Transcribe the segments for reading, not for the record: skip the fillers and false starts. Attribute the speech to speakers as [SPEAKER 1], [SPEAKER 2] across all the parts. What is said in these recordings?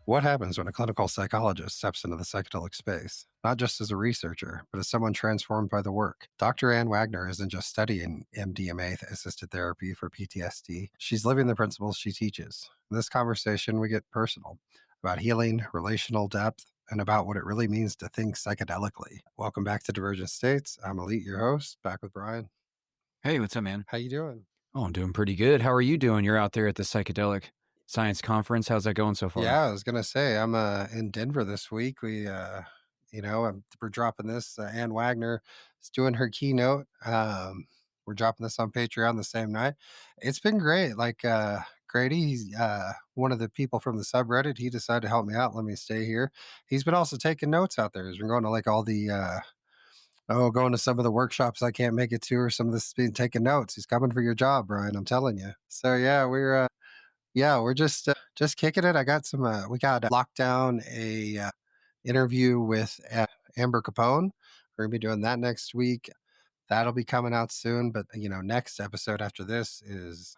[SPEAKER 1] What happens when a clinical psychologist steps into the psychedelic space? Not just as a researcher, but as someone transformed by the work. Dr. Ann Wagner isn't just studying MDMA assisted therapy for PTSD, she's living the principles she teaches. In this conversation, we get personal about healing, relational depth, and about what it really means to think psychedelically. Welcome back to Divergent States. I'm Elite, your host, back with Brian.
[SPEAKER 2] Hey, what's up, man?
[SPEAKER 1] How you doing?
[SPEAKER 2] Oh, I'm doing pretty good. How are you doing? You're out there at the Psychedelic Science Conference. How's that going so far?
[SPEAKER 1] Yeah, I was gonna say I'm in Denver this week. We're dropping this. Ann Wagner is doing her keynote. We're dropping this on Patreon the same night. It's been great. Grady, he's one of the people from the subreddit. He decided to help me out. Let me stay here. He's been also taking notes out there. He's been going to like all the going to some of the workshops I can't make it to, or some of this been taking notes. He's coming for your job, Brian. I'm telling you. So we're just kicking it. I got some. We got locked down a interview with Amber Capone. We're gonna be doing that next week. That'll be coming out soon. But next episode after this is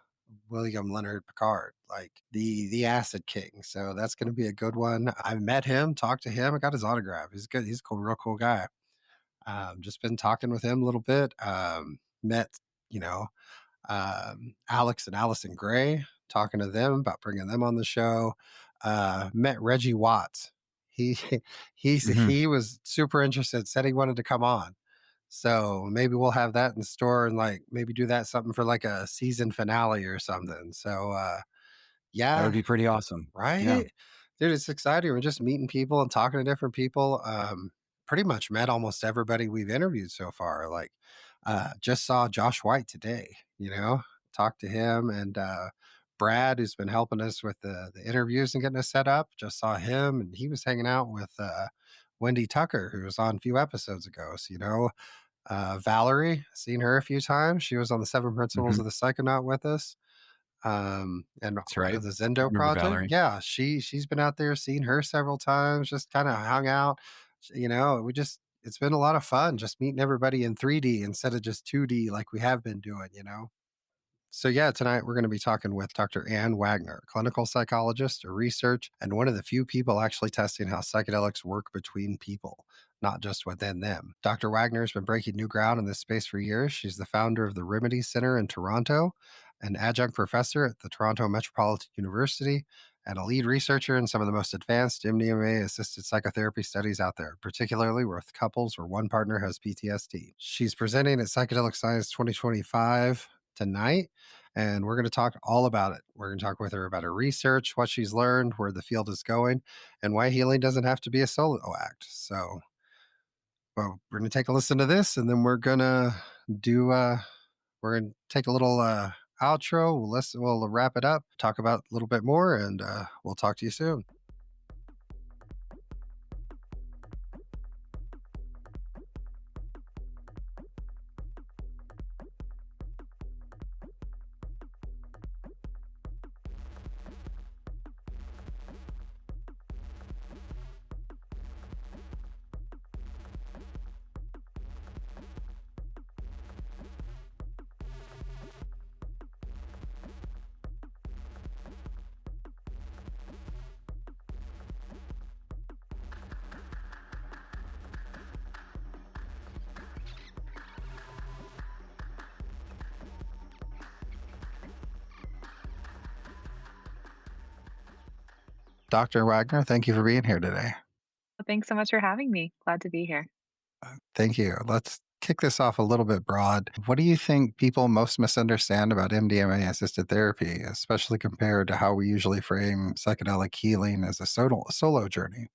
[SPEAKER 1] William Leonard Picard, like the Acid King. So that's gonna be a good one. I met him, talked to him, I got his autograph. He's good. He's a cool, real cool guy. Just been talking with him a little bit. Met you know Alex and Allison Gray, talking to them about bringing them on the show. Met Reggie Watts. He
[SPEAKER 2] Hmm.
[SPEAKER 1] he was super interested, said he wanted to come on. So maybe we'll have that in store and like maybe do that something for like a season finale or something. So
[SPEAKER 2] That would
[SPEAKER 1] yeah,
[SPEAKER 2] be pretty awesome. Yeah.
[SPEAKER 1] right? Dude, it's exciting. We're just meeting people and talking to different people. Pretty much met almost everybody we've interviewed so far. Like, just saw Josh White today, talked to him and Brad, who's been helping us with the interviews and getting us set up. Just saw him and he was hanging out with Wendy Tucker, who was on a few episodes ago. So, Valerie, seen her a few times. She was on the Seven Principles
[SPEAKER 2] Hmm.
[SPEAKER 1] of the Psychonaut with us, and
[SPEAKER 2] That's right.
[SPEAKER 1] the
[SPEAKER 2] I
[SPEAKER 1] Zendo
[SPEAKER 2] remember
[SPEAKER 1] project.
[SPEAKER 2] Valerie.
[SPEAKER 1] Yeah, she's been out there, seen her several times, just kind of hung out. We just it's been a lot of fun just meeting everybody in 3D instead of just 2D like we have been doing. So yeah, tonight we're going to be talking with Dr. Ann Wagner, clinical psychologist, a research, and one of the few people actually testing how psychedelics work between people, not just within them. Dr. Wagner has been breaking new ground in this space for years. She's the founder of the Remedy Center in Toronto, an adjunct professor at the Toronto Metropolitan University, and a lead researcher in some of the most advanced MDMA assisted psychotherapy studies out there, particularly with couples where one partner has PTSD. She's presenting at Psychedelic Science 2025 tonight, and we're going to talk all about it. We're going to talk with her about her research, what she's learned, where the field is going, and why healing doesn't have to be a solo act. So, well, we're going to take a listen to this, and then do. We're going to take a little outro. We'll listen. We'll wrap it up. Talk about a little bit more, and we'll talk to you soon. Dr. Wagner, thank you for being here today.
[SPEAKER 3] Thanks so much for having me. Glad to be here.
[SPEAKER 1] Thank you. Let's kick this off a little bit broad. What do you think people most misunderstand about MDMA assisted therapy, especially compared to how we usually frame psychedelic healing as a solo journey?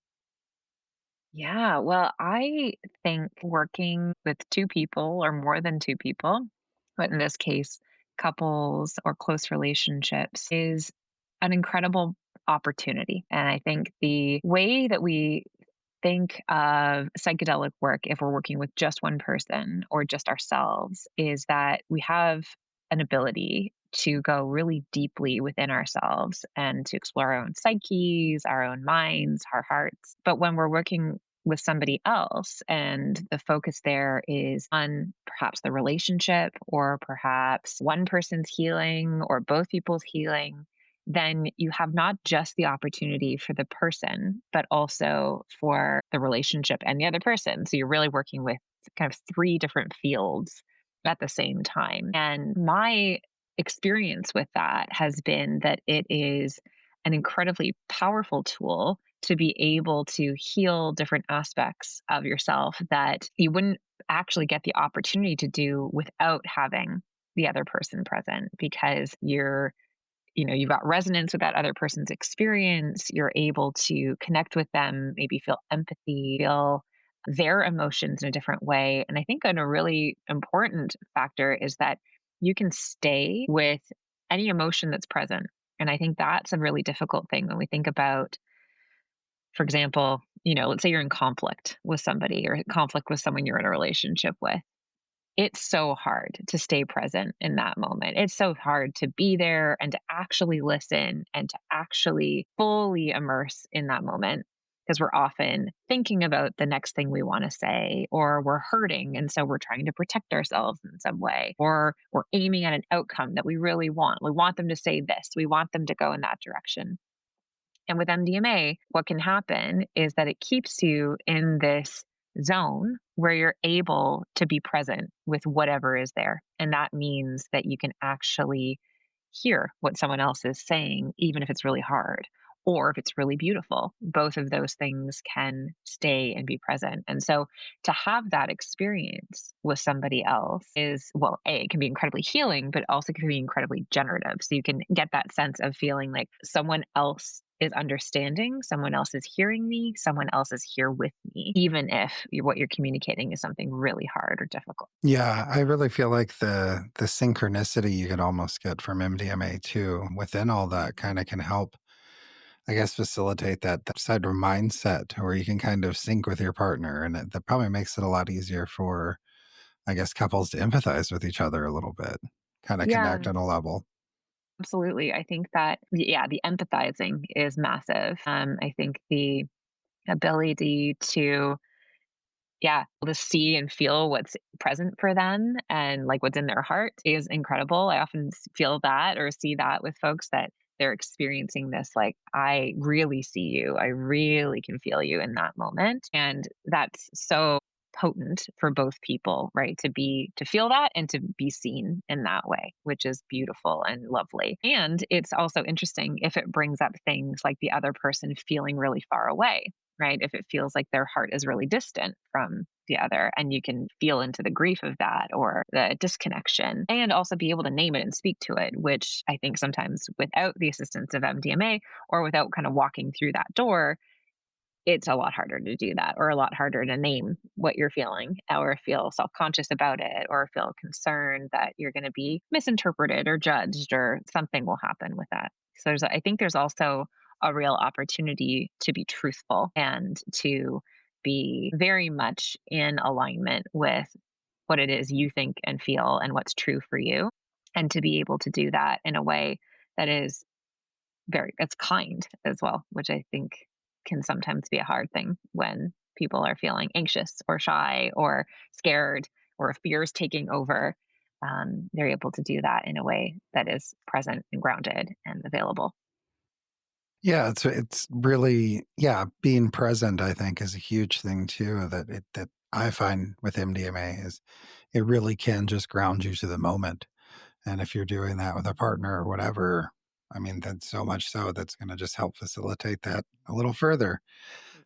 [SPEAKER 3] Yeah, well, I think working with two people or more than two people, but in this case, couples or close relationships, is an incredible opportunity. And I think the way that we think of psychedelic work, if we're working with just one person or just ourselves, is that we have an ability to go really deeply within ourselves and to explore our own psyches, our own minds, our hearts. But when we're working with somebody else and the focus there is on perhaps the relationship or perhaps one person's healing or both people's healing, then you have not just the opportunity for the person, but also for the relationship and the other person. So you're really working with kind of three different fields at the same time. And my experience with that has been that it is an incredibly powerful tool to be able to heal different aspects of yourself that you wouldn't actually get the opportunity to do without having the other person present, because you've got resonance with that other person's experience. You're able to connect with them, maybe feel empathy, feel their emotions in a different way. And I think a really important factor is that you can stay with any emotion that's present. And I think that's a really difficult thing when we think about, for example, let's say you're in conflict with somebody or conflict with someone you're in a relationship with. It's so hard to stay present in that moment. It's so hard to be there and to actually listen and to actually fully immerse in that moment, because we're often thinking about the next thing we want to say, or we're hurting. And so we're trying to protect ourselves in some way, or we're aiming at an outcome that we really want. We want them to say this, we want them to go in that direction. And with MDMA, what can happen is that it keeps you in this zone where you're able to be present with whatever is there. And that means that you can actually hear what someone else is saying, even if it's really hard or if it's really beautiful. Both of those things can stay and be present. And so to have that experience with somebody else is, well, A, it can be incredibly healing, but also can be incredibly generative. So you can get that sense of feeling like someone else is understanding, someone else is hearing me, someone else is here with me, even if what you're communicating is something really hard or difficult.
[SPEAKER 1] Yeah, I really feel like the synchronicity you could almost get from MDMA too within all that kind of can help, I guess, facilitate that side of mindset where you can kind of sync with your partner. And that probably makes it a lot easier for, I guess, couples to empathize with each other a little bit, kind of connect
[SPEAKER 3] Yeah,
[SPEAKER 1] on a level.
[SPEAKER 3] absolutely. I think that, yeah, the empathizing is massive. I think the ability to, yeah, to see and feel what's present for them and like what's in their heart is incredible. I often feel that or see that with folks that they're experiencing this, like, I really see you. I really can feel you in that moment. And that's so potent for both people, right? To feel that and to be seen in that way, which is beautiful and lovely. And it's also interesting if it brings up things like the other person feeling really far away, right? If it feels like their heart is really distant from the other, and you can feel into the grief of that or the disconnection, and also be able to name it and speak to it, which I think sometimes without the assistance of MDMA or without kind of walking through that door, it's a lot harder to do that, or a lot harder to name what you're feeling or feel self-conscious about it or feel concerned that you're going to be misinterpreted or judged or something will happen with that. So I think there's also a real opportunity to be truthful and to be very much in alignment with what it is you think and feel and what's true for you, and to be able to do that in a way that is it's kind as well, which I think can sometimes be a hard thing when people are feeling anxious or shy or scared or if fear is taking over. They're able to do that in a way that is present and grounded and available.
[SPEAKER 1] Yeah, it's really, yeah, being present I think is a huge thing too that I find with MDMA is it really can just ground you to the moment. And if you're doing that with a partner or whatever, I mean, that's so much so that's going to just help facilitate that a little further.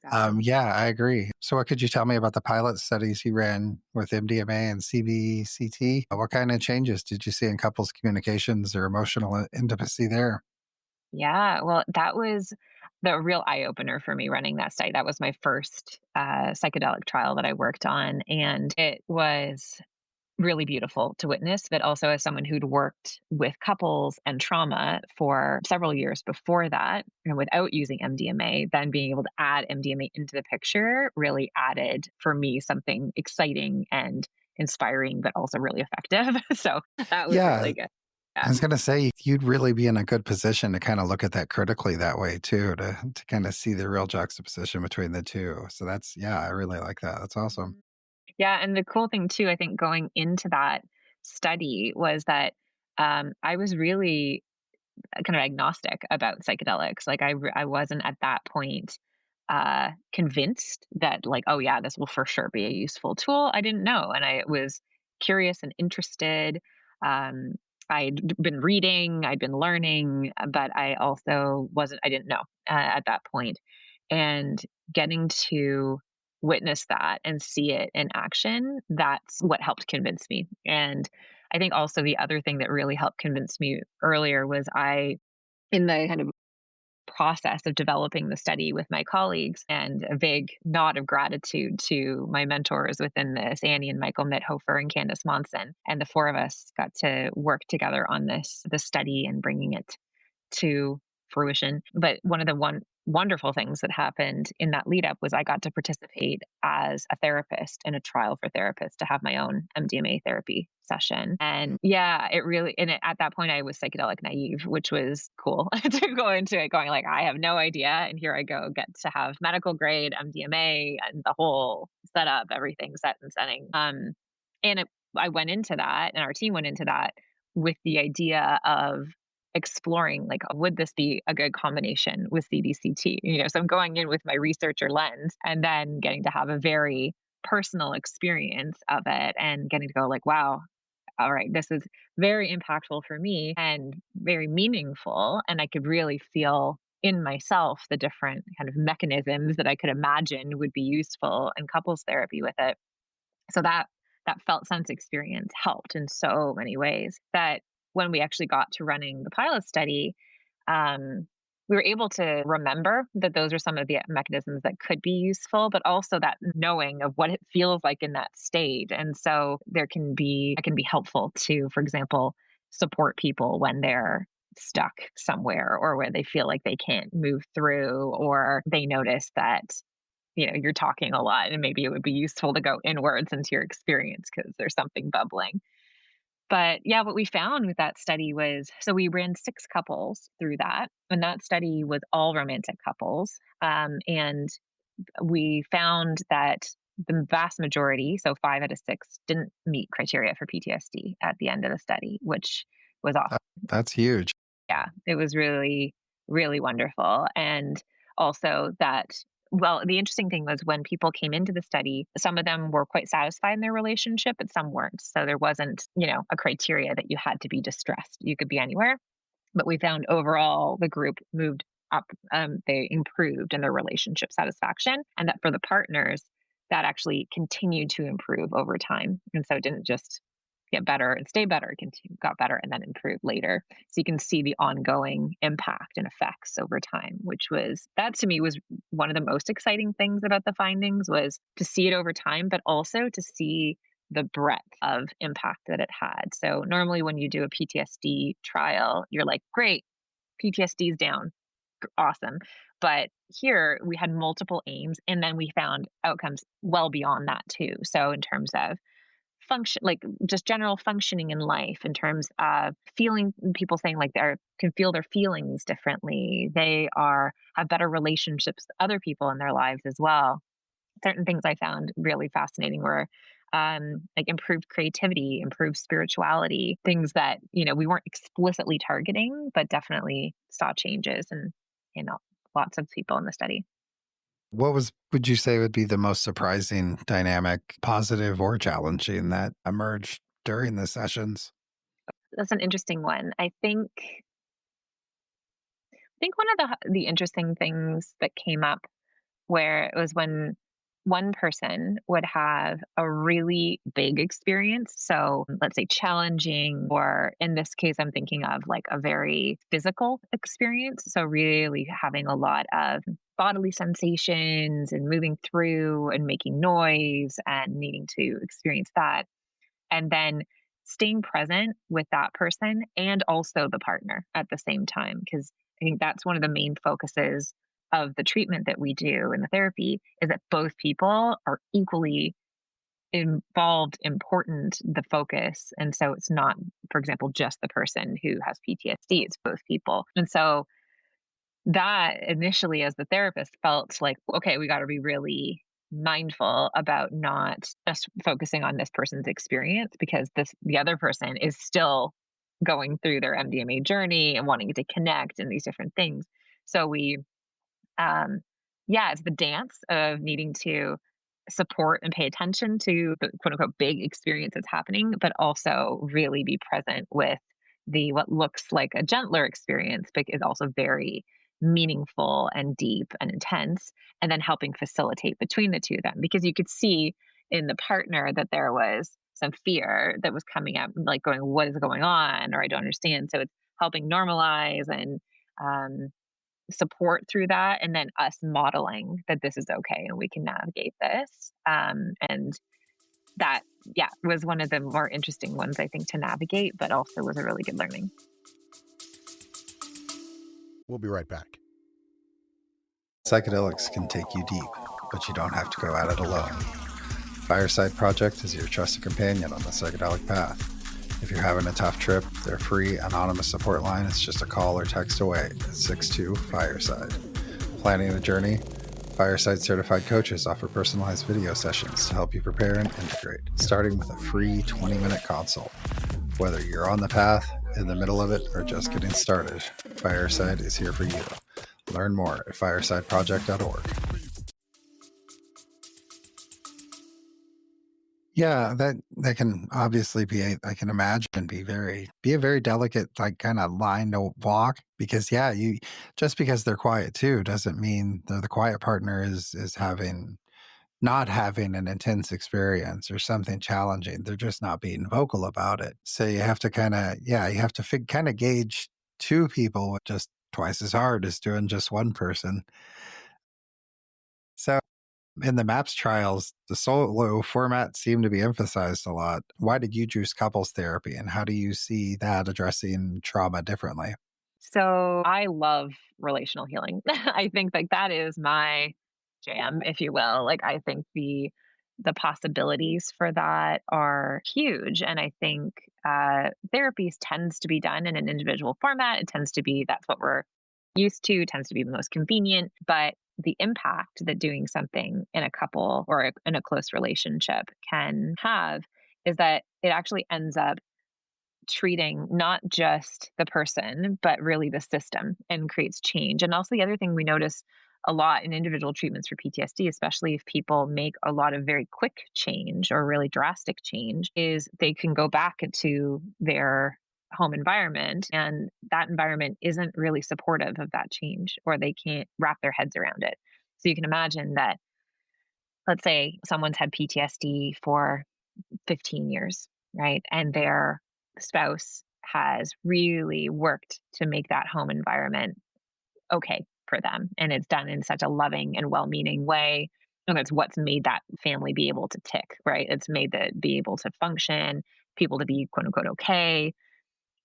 [SPEAKER 3] Exactly.
[SPEAKER 1] Yeah, I agree. So, what could you tell me about the pilot studies you ran with MDMA and CBCT? What kind of changes did you see in couples' communications or emotional intimacy there?
[SPEAKER 3] Yeah, well, that was the real eye opener for me running that study. That was my first psychedelic trial that I worked on. And it was really beautiful to witness, but also as someone who'd worked with couples and trauma for several years before that, and without using MDMA, then being able to add MDMA into the picture really added for me something exciting and inspiring, but also really effective. So that was
[SPEAKER 1] Yeah,
[SPEAKER 3] really good.
[SPEAKER 1] I
[SPEAKER 3] Yeah.
[SPEAKER 1] was gonna say you'd really be in a good position to kind of look at that critically that way too, to kind of see the real juxtaposition between the two. So that's, yeah, I really like that. That's awesome.
[SPEAKER 3] Mhm. Yeah. And the cool thing, too, I think going into that study was that I was really kind of agnostic about psychedelics. Like I wasn't at that point convinced that like, oh yeah, this will for sure be a useful tool. I didn't know, and I was curious and interested. Um, I'd been reading, I'd been learning, but I also wasn't. I didn't know at that point, and getting to witness that and see it in action, that's what helped convince me. And I think also the other thing that really helped convince me earlier was in the kind of process of developing the study with my colleagues, and a big nod of gratitude to my mentors within this, Annie and Michael Mithofer and Candace Monson. And the four of us got to work together on this study and bringing it to fruition. But one of the wonderful things that happened in that lead up was I got to participate as a therapist in a trial for therapists to have my own MDMA therapy session. And yeah, at that point I was psychedelic naive, which was cool to go into it going like, I have no idea. And here I go, get to have medical grade MDMA and the whole setup, everything set and setting. I went into that, and our team went into that with the idea of exploring like, would this be a good combination with CBCT? So I'm going in with my researcher lens and then getting to have a very personal experience of it and getting to go like, wow, all right, this is very impactful for me and very meaningful. And I could really feel in myself the different kind of mechanisms that I could imagine would be useful in couples therapy with it. So that felt sense experience helped in so many ways that when we actually got to running the pilot study, we were able to remember that those are some of the mechanisms that could be useful, but also that knowing of what it feels like in that state. And so it can be helpful to, for example, support people when they're stuck somewhere or where they feel like they can't move through, or they notice that you're talking a lot and maybe it would be useful to go inwards into your experience because there's something bubbling. But yeah, what we found with that study was, so we ran 6 couples through that, and that study was all romantic couples. And we found that the vast majority, so 5 out of 6, didn't meet criteria for PTSD at the end of the study, which was awesome.
[SPEAKER 1] That's huge.
[SPEAKER 3] Yeah, it was really, really wonderful. And also that, well, the interesting thing was when people came into the study, some of them were quite satisfied in their relationship, but some weren't. So there wasn't, a criteria that you had to be distressed. You could be anywhere. But we found overall the group moved up, they improved in their relationship satisfaction. And that for the partners, that actually continued to improve over time. And so it didn't just get better and stay better, got better and then improved later. So you can see the ongoing impact and effects over time, that to me was one of the most exciting things about the findings, was to see it over time, but also to see the breadth of impact that it had. So normally when you do a PTSD trial, you're like, great, PTSD is down. Awesome. But here we had multiple aims, and then we found outcomes well beyond that too. So in terms of function, like just general functioning in life, in terms of feeling, people saying like they can feel their feelings differently, have better relationships with other people in their lives as well. Certain things I found really fascinating were like improved creativity, improved spirituality, things that we weren't explicitly targeting, but definitely saw changes in lots of people in the study.
[SPEAKER 1] Would you say would be the most surprising dynamic, positive or challenging, that emerged during the sessions?
[SPEAKER 3] That's an interesting one. I think one of the interesting things that came up, where it was when one person would have a really big experience. So let's say challenging, or in this case, I'm thinking of like a very physical experience. So really having a lot of bodily sensations and moving through and making noise and needing to experience that. And then staying present with that person and also the partner at the same time. Because I think that's one of the main focuses of the treatment that we do in the therapy, is that both people are equally involved, important, the focus. And so it's not, for example, just the person who has PTSD, it's both people. And so that initially, as the therapist, felt like, okay, we got to be really mindful about not just focusing on this person's experience, because the other person is still going through their MDMA journey and wanting to connect and these different things. So um, yeah, it's the dance of needing to support and pay attention to the quote unquote big experience that's happening, but also really be present with the what looks like a gentler experience, but is also very meaningful and deep and intense, and then helping facilitate between the two of them. Because you could see in the partner that there was some fear that was coming up, like going, what is going on? Or I don't understand. So it's helping normalize and um, support through that, and then us modeling that this is okay and we can navigate this. And that, yeah, was one of the more interesting ones, I think, to navigate, but also was a really good learning.
[SPEAKER 4] We'll be right back.
[SPEAKER 1] Psychedelics can take you deep, but you don't have to go at it alone. Fireside Project is your trusted companion on the psychedelic path. If you're having a tough trip, their free, anonymous support line is just a call or text away at 62-FIRESIDE. Planning a journey? Fireside certified coaches offer personalized video sessions to help you prepare and integrate, starting with a free 20-minute consult. Whether you're on the path, in the middle of it, or just getting started, Fireside is here for you. Learn more at firesideproject.org. Yeah, that can obviously I can imagine be a very delicate, like, kind of line to walk, because yeah, you just because they're quiet too doesn't mean the quiet partner is having not having an intense experience or something challenging. They're just not being vocal about it. So you have to you have to kind of gauge two people just twice as hard as doing just one person. So in the MAPS trials, the solo format seemed to be emphasized a lot. Why did you choose couples therapy, and how do you see that addressing trauma differently?
[SPEAKER 3] So I love relational healing. I think like that is my jam, if you will. Like I think the possibilities for that are huge. And I think therapies tends to be done in an individual format. It tends to be that's what we're used to, tends to be the most convenient. But the impact that doing something in a couple or in a close relationship can have is that it actually ends up treating not just the person, but really the system and creates change. And also, the other thing we notice a lot in individual treatments for PTSD, especially if people make a lot of very quick change or really drastic change, is they can go back to their home environment and that environment isn't really supportive of that change or they can't wrap their heads around it. So you can imagine that, let's say someone's had PTSD for 15 years, right? And their spouse has really worked to make that home environment okay for them. And it's done in such a loving and well meaning way. And that's what's made that family be able to tick, right? It's made that be able to function, people to be quote unquote okay,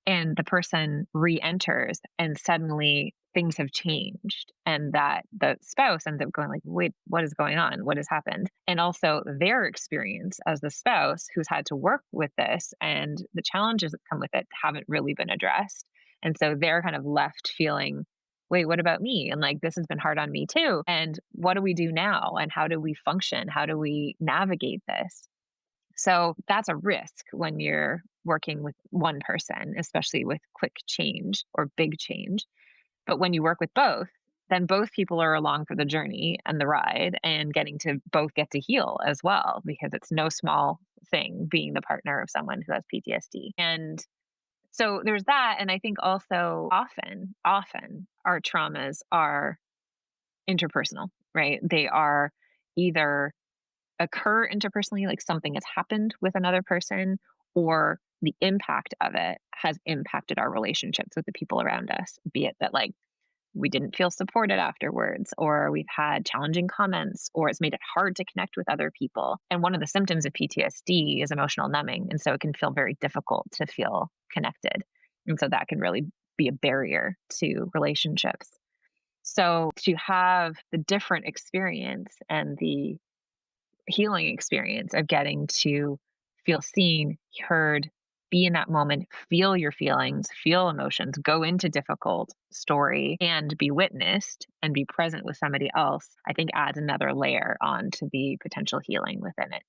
[SPEAKER 3] and the person re-enters and suddenly things have changed and that the spouse ends up going like, wait, what is going on, what has happened? And also their experience as the spouse who's had to work with this and the challenges that come with it haven't really been addressed, and so they're kind of left feeling, wait, what about me? And like, this has been hard on me too, and what do we do now, and how do we function, how do we navigate this? So that's a risk when you're working with one person, especially with quick change or big change. But when you work with both, then both people are along for the journey and the ride and getting to both get to heal as well, because it's no small thing being the partner of someone who has PTSD. And so there's that. And I think also often our traumas are interpersonal, right? They are either occur interpersonally, like something has happened with another person, or the impact of it has impacted our relationships with the people around us, be it that like we didn't feel supported afterwards, or we've had challenging comments, or it's made it hard to connect with other people. And one of the symptoms of PTSD is emotional numbing. And so it can feel very difficult to feel connected. And so that can really be a barrier to relationships. So to have the different experience and the healing experience of getting to feel seen, heard, be in that moment, feel your feelings, feel emotions, go into difficult story and be witnessed and be present with somebody else, I think adds another layer on to the potential healing within it.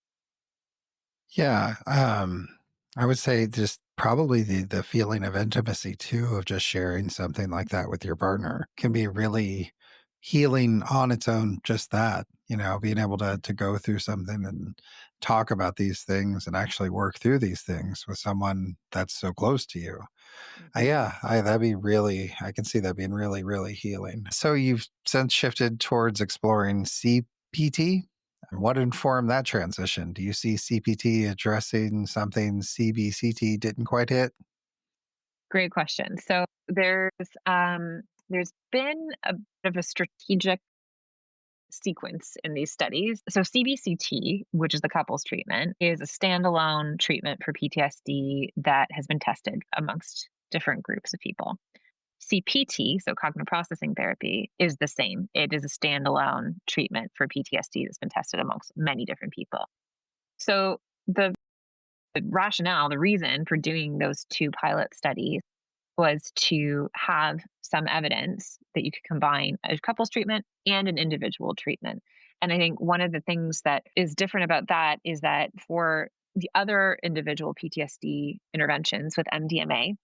[SPEAKER 1] Yeah, I would say just Probably the feeling of intimacy too, of just sharing something like that with your partner can be really healing on its own. Just that, being able to go through something and talk about these things and actually work through these things with someone that's so close to you.
[SPEAKER 3] Mhm.
[SPEAKER 1] Yeah, that'd be really, I can see that being really, really healing. So you've since shifted towards exploring CPT. And what informed that transition? Do you see CPT addressing something CBCT didn't quite hit?
[SPEAKER 3] Great question. So there's been a bit of a strategic sequence in these studies. So CBCT, which is the couples treatment, is a standalone treatment for PTSD that has been tested amongst different groups of people. CPT, so cognitive processing therapy, is the same. It is a standalone treatment for PTSD that's been tested amongst many different people. So the rationale, the reason for doing those two pilot studies was to have some evidence that you could combine a couples treatment and an individual treatment. And I think one of the things that is different about that is that for the other individual PTSD interventions with MDMA,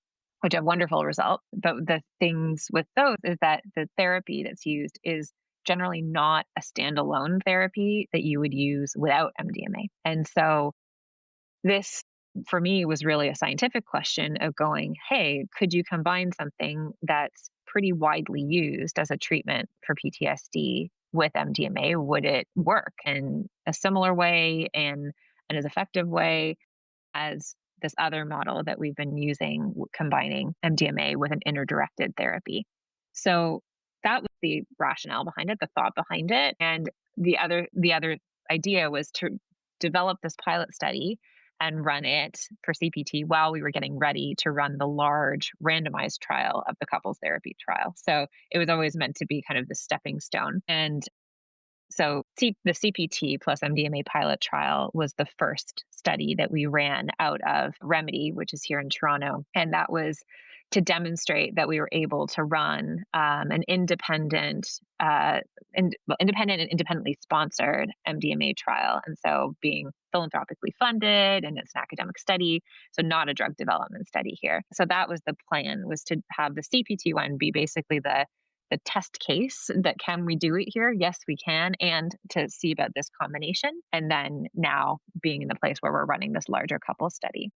[SPEAKER 3] which have wonderful results, but the things with those is that the therapy that's used is generally not a standalone therapy that you would use without MDMA. And so this, for me, was really a scientific question of going, hey, could you combine something that's pretty widely used as a treatment for PTSD with MDMA? Would it work in a similar way and as effective way as this other model that we've been using, combining MDMA with an inner-directed therapy? So that was the rationale behind it, the thought behind it. And the other idea was to develop this pilot study and run it for CPT while we were getting ready to run the large randomized trial of the couples therapy trial. So it was always meant to be kind of the stepping stone. And so the CPT plus MDMA pilot trial was the first study that we ran out of Remedy, which is here in Toronto. And that was to demonstrate that we were able to run an independent and independently sponsored MDMA trial. And so being philanthropically funded, and it's an academic study, so not a drug development study here. So that was the plan, was to have the CPT one be basically the test case that can we do it here? Yes, we can. And to see about this combination. And then now being in the place where we're running this larger couple study.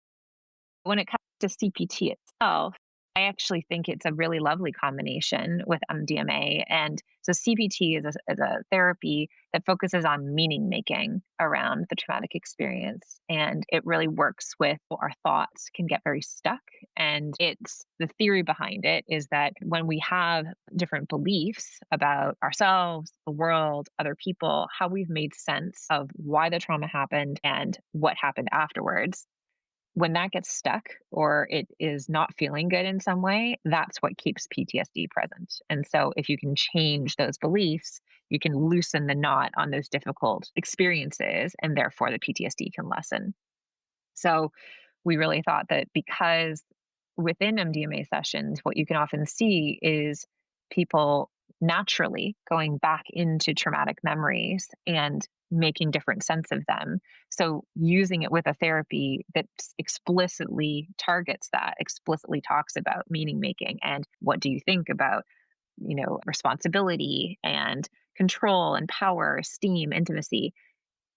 [SPEAKER 3] When it comes to CPT itself, I actually think it's a really lovely combination with MDMA. And so CPT is a therapy that focuses on meaning making around the traumatic experience. And it really works with our thoughts can get very stuck. And it's the theory behind it is that when we have different beliefs about ourselves, the world, other people, how we've made sense of why the trauma happened and what happened afterwards, when that gets stuck or it is not feeling good in some way, that's what keeps PTSD present. And so if you can change those beliefs, you can loosen the knot on those difficult experiences, and therefore the PTSD can lessen. So we really thought that because within MDMA sessions, what you can often see is people naturally going back into traumatic memories and making different sense of them. So using it with a therapy that explicitly targets that, explicitly talks about meaning making and what do you think about, responsibility and control and power, esteem, intimacy,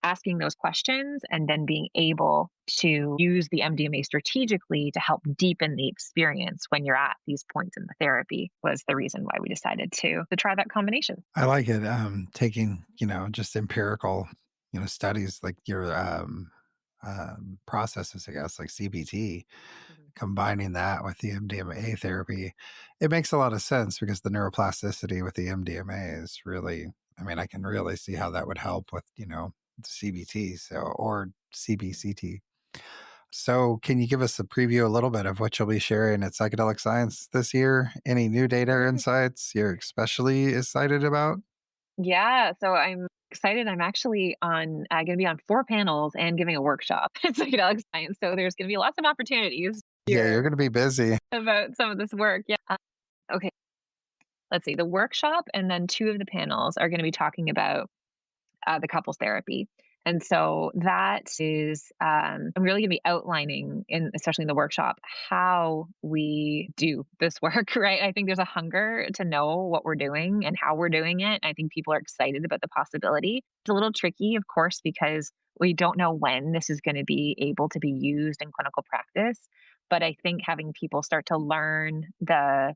[SPEAKER 3] asking those questions and then being able to use the MDMA strategically to help deepen the experience when you're at these points in the therapy was the reason why we decided to try that combination.
[SPEAKER 1] I like it. Taking, just empirical, studies like your processes, I guess, like CBT,
[SPEAKER 3] Mhm.
[SPEAKER 1] combining that with the MDMA therapy, it makes a lot of sense because the neuroplasticity with the MDMA is really, I mean, I can really see how that would help with, the CBT, or CBCT. So, can you give us a preview a little bit of what you'll be sharing at Psychedelic Science this year? Any new data or insights you're especially excited about?
[SPEAKER 3] Yeah, so I'm excited. I'm actually going to be on 4 panels and giving a workshop at Psychedelic Science. So there's going to be lots of opportunities
[SPEAKER 1] Yeah, you're
[SPEAKER 3] here
[SPEAKER 1] going to be busy.
[SPEAKER 3] about some of this work. Yeah. Okay. Let's see. The workshop and then 2 of the panels are going to be talking about the couples therapy. And so that is, I'm really going to be outlining, especially in the workshop, how we do this work, right? I think there's a hunger to know what we're doing and how we're doing it. I think people are excited about the possibility. It's a little tricky, of course, because we don't know when this is going to be able to be used in clinical practice. But I think having people start to learn the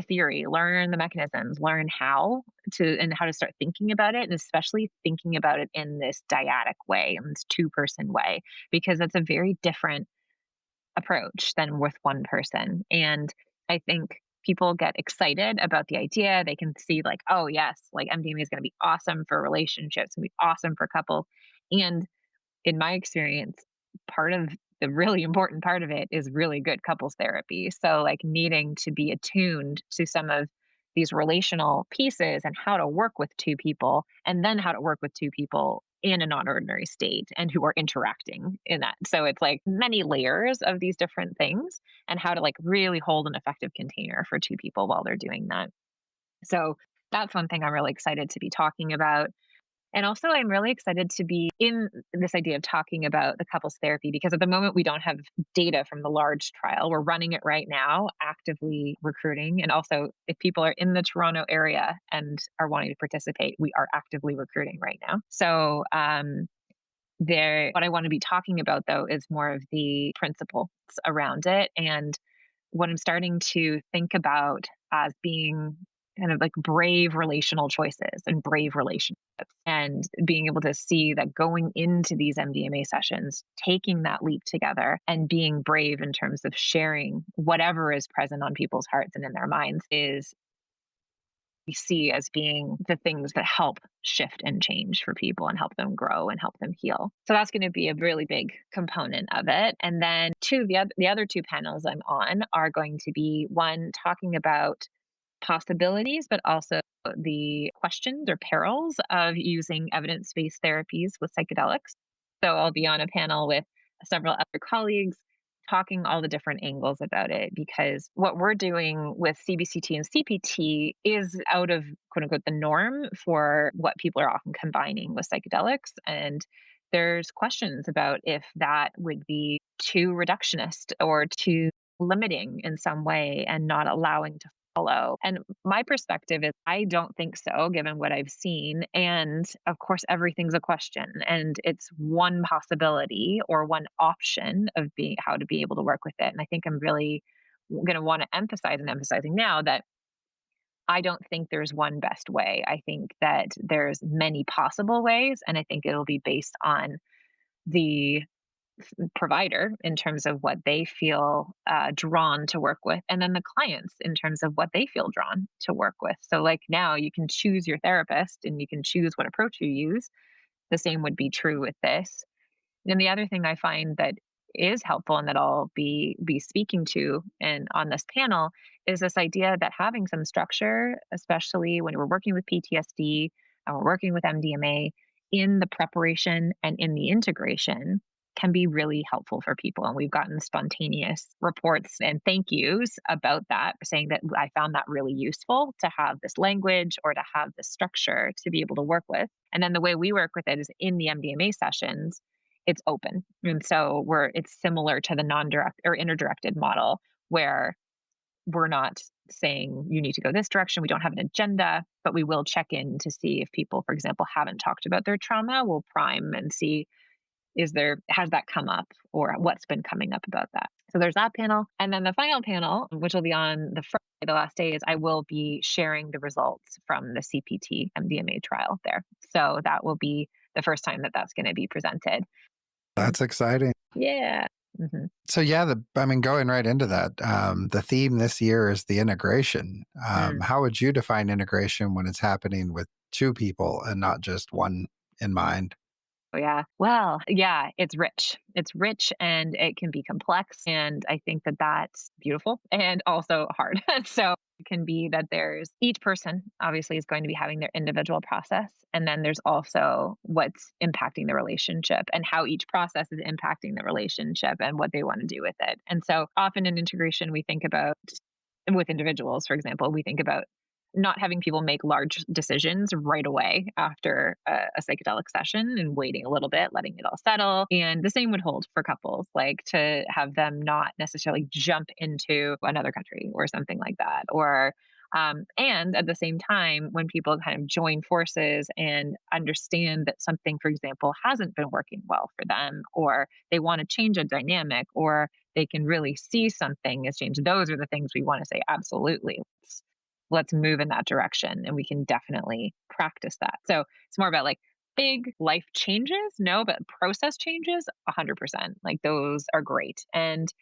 [SPEAKER 3] theory, learn the mechanisms, learn how to start thinking about it, and especially thinking about it in this dyadic way, in this two-person way, because it's a very different approach than with one person. And I think people get excited about the idea. They can see like, oh yes, like MDMA is going to be awesome for relationships, going to be awesome for couples. And in my experience, part of the really important part of it is really good couples therapy. So, like, needing to be attuned to some of these relational pieces and how to work with two people, and then how to work with two people in a non ordinary state and who are interacting in that. So, it's like many layers of these different things, and how to like really hold an effective container for two people while they're doing that. So, that's one thing I'm really excited to be talking about. And also, I'm really excited to be in this idea of talking about the couples therapy, because at the moment we don't have data from the large trial. We're running it right now, actively recruiting. And also, if people are in the Toronto area and are wanting to participate, we are actively recruiting right now. So, what I want to be talking about though is more of the principles around it, and what I'm starting to think about as being kind of like brave relational choices and brave relationships, and being able to see that going into these MDMA sessions, taking that leap together and being brave in terms of sharing whatever is present on people's hearts and in their minds is we see as being the things that help shift and change for people and help them grow and help them heal. So that's going to be a really big component of it. And then the other two panels I'm on are going to be one talking about possibilities, but also the questions or perils of using evidence-based therapies with psychedelics. So I'll be on a panel with several other colleagues talking all the different angles about it, because what we're doing with CBCT and CPT is out of quote unquote the norm for what people are often combining with psychedelics. And there's questions about if that would be too reductionist or too limiting in some way and not allowing to follow. And my perspective is I don't think so, given what I've seen. And of course, everything's a question, and it's one possibility or one option of being how to be able to work with it. And I think I'm really going to want to emphasize and emphasizing now that I don't think there's one best way. I think that there's many possible ways, and I think it'll be based on the provider in terms of what they feel drawn to work with, and then the clients in terms of what they feel drawn to work with. So, like now, you can choose your therapist and you can choose what approach you use. The same would be true with this. And the other thing I find that is helpful and that I'll be speaking to and on this panel is this idea that having some structure, especially when we're working with PTSD and we're working with MDMA, in the preparation and in the integration can be really helpful for people. And we've gotten spontaneous reports and thank yous about that, saying that I found that really useful to have this language or to have this structure to be able to work with. And then the way we work with it is in the MDMA sessions, it's open. And so it's similar to the non-direct or interdirected model, where we're not saying you need to go this direction. We don't have an agenda, but we will check in to see if people, for example, haven't talked about their trauma. We'll prime and see, has that come up, or what's been coming up about that. So there's that panel. And then the final panel, which will be on the Friday, the last day, is I will be sharing the results from the CPT MDMA trial there. So that will be the first time that that's going to be presented.
[SPEAKER 1] That's exciting.
[SPEAKER 3] Yeah. Mm-hmm.
[SPEAKER 1] So yeah, going right into that, the theme this year is the integration. How would you define integration when it's happening with two people and not just one in mind?
[SPEAKER 3] Oh, yeah. Well, yeah, it's rich. It's rich and it can be complex. And I think that that's beautiful and also hard. So it can be that there's each person obviously is going to be having their individual process. And then there's also what's impacting the relationship and how each process is impacting the relationship and what they want to do with it. And so often in integration, we think about with individuals, for example, we think about not having people make large decisions right away after a psychedelic session and waiting a little bit, letting it all settle. And the same would hold for couples, like to have them not necessarily jump into another country or something like that. Or and at the same time, when people kind of join forces and understand that something, for example, hasn't been working well for them, or they want to change a dynamic, or they can really see something has changed, those are the things we want to say, absolutely. Let's move in that direction. And we can definitely practice that. So it's more about like big life changes, no, but process changes, 100%. Like those are great. And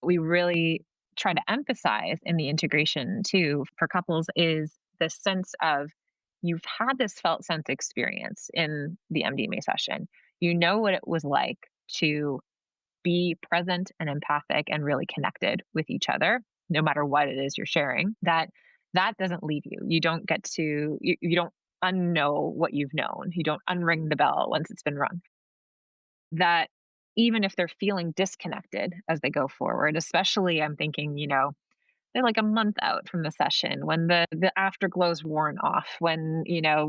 [SPEAKER 3] we really try to emphasize in the integration too for couples is the sense of you've had this felt sense experience in the MDMA session. You know what it was like to be present and empathic and really connected with each other, no matter what it is you're sharing. That doesn't leave you. You don't get to you don't unknow what you've known. You don't unring the bell once it's been rung. That even if they're feeling disconnected as they go forward, especially I'm thinking, they're like a month out from the session when the afterglow's worn off, when,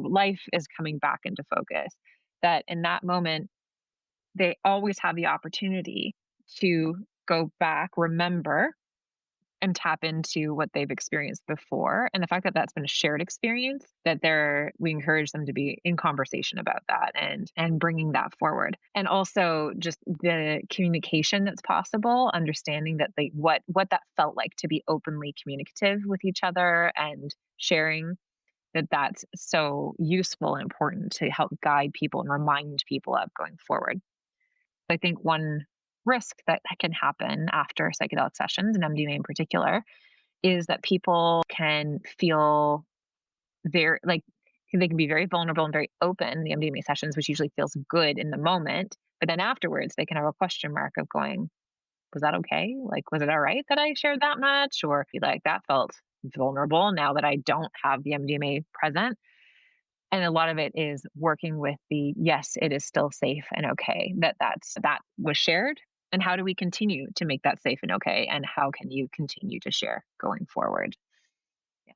[SPEAKER 3] life is coming back into focus, that in that moment, they always have the opportunity to go back, remember, and tap into what they've experienced before. And the fact that that's been a shared experience, that we encourage them to be in conversation about that and bringing that forward. And also just the communication that's possible, understanding that what that felt like to be openly communicative with each other and sharing, that's so useful and important to help guide people and remind people of going forward. I think one risk that can happen after psychedelic sessions, and MDMA in particular, is that people can feel very like they can be very vulnerable and very open in the MDMA sessions, which usually feels good in the moment. But then afterwards, they can have a question mark of going, was that okay? Like, was it all right that I shared that much? Or like, that felt vulnerable now that I don't have the MDMA present. And a lot of it is working with the yes, it is still safe and okay that was shared. And how do we continue to make that safe and okay? And how can you continue to share going forward? Yeah.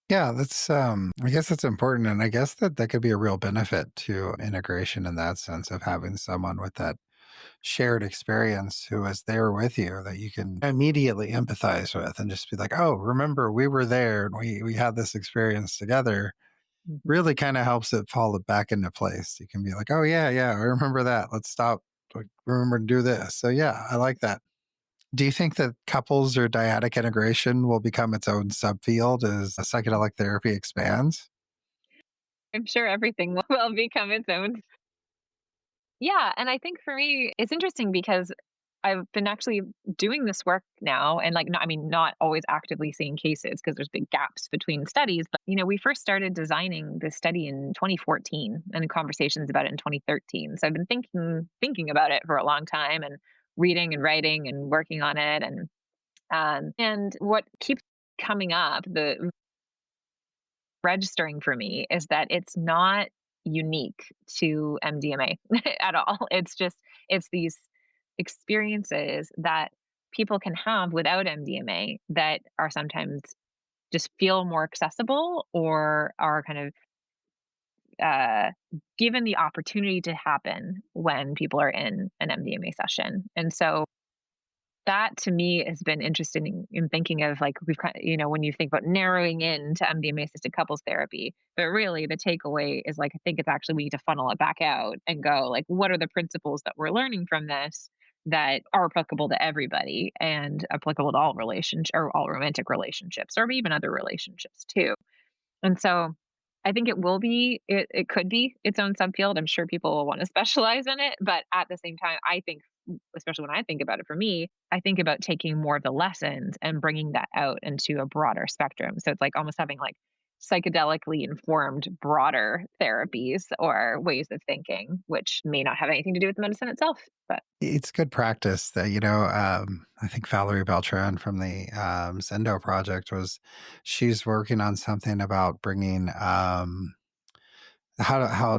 [SPEAKER 1] Yeah, that's I guess that's important. And I guess that could be a real benefit to integration in that sense of having someone with that shared experience who is there with you that you can immediately empathize with and just be like, oh, remember we were there and we had this experience together.
[SPEAKER 3] Mhm.
[SPEAKER 1] Really kind of helps it fall back into place. You can be like, oh yeah, I remember that. Let's stop. Like, remember to do this. So yeah, I like that. Do you think that couples or dyadic integration will become its own subfield as psychedelic therapy expands?
[SPEAKER 3] I'm sure everything will become its own. Yeah, and I think for me, it's interesting because I've been actually doing this work now and like not always actively seeing cases because there's big gaps between studies, but we first started designing this study in 2014 and conversations about it in 2013. So I've been thinking about it for a long time and reading and writing and working on it and what keeps coming up, the registering for me is that it's not unique to MDMA at all. It's these experiences that people can have without MDMA that are sometimes just feel more accessible or are kind of given the opportunity to happen when people are in an MDMA session. And so that to me has been interesting in thinking of like we've kind of, when you think about narrowing in to MDMA assisted couples therapy, but really the takeaway is like I think it's actually we need to funnel it back out and go like what are the principles that we're learning from this that are applicable to everybody and applicable to all relationship or all romantic relationships or even other relationships too. And so I think it could be its own subfield. I'm sure people will want to specialize in it. But at the same time, I think, especially when I think about it for me, I think about taking more of the lessons and bringing that out into a broader spectrum. So it's like almost having like psychedelically informed broader therapies or ways of thinking, which may not have anything to do with the medicine itself. But
[SPEAKER 1] It's good practice that, I think Valerie Beltran from the Zendo project she's working on something about bringing how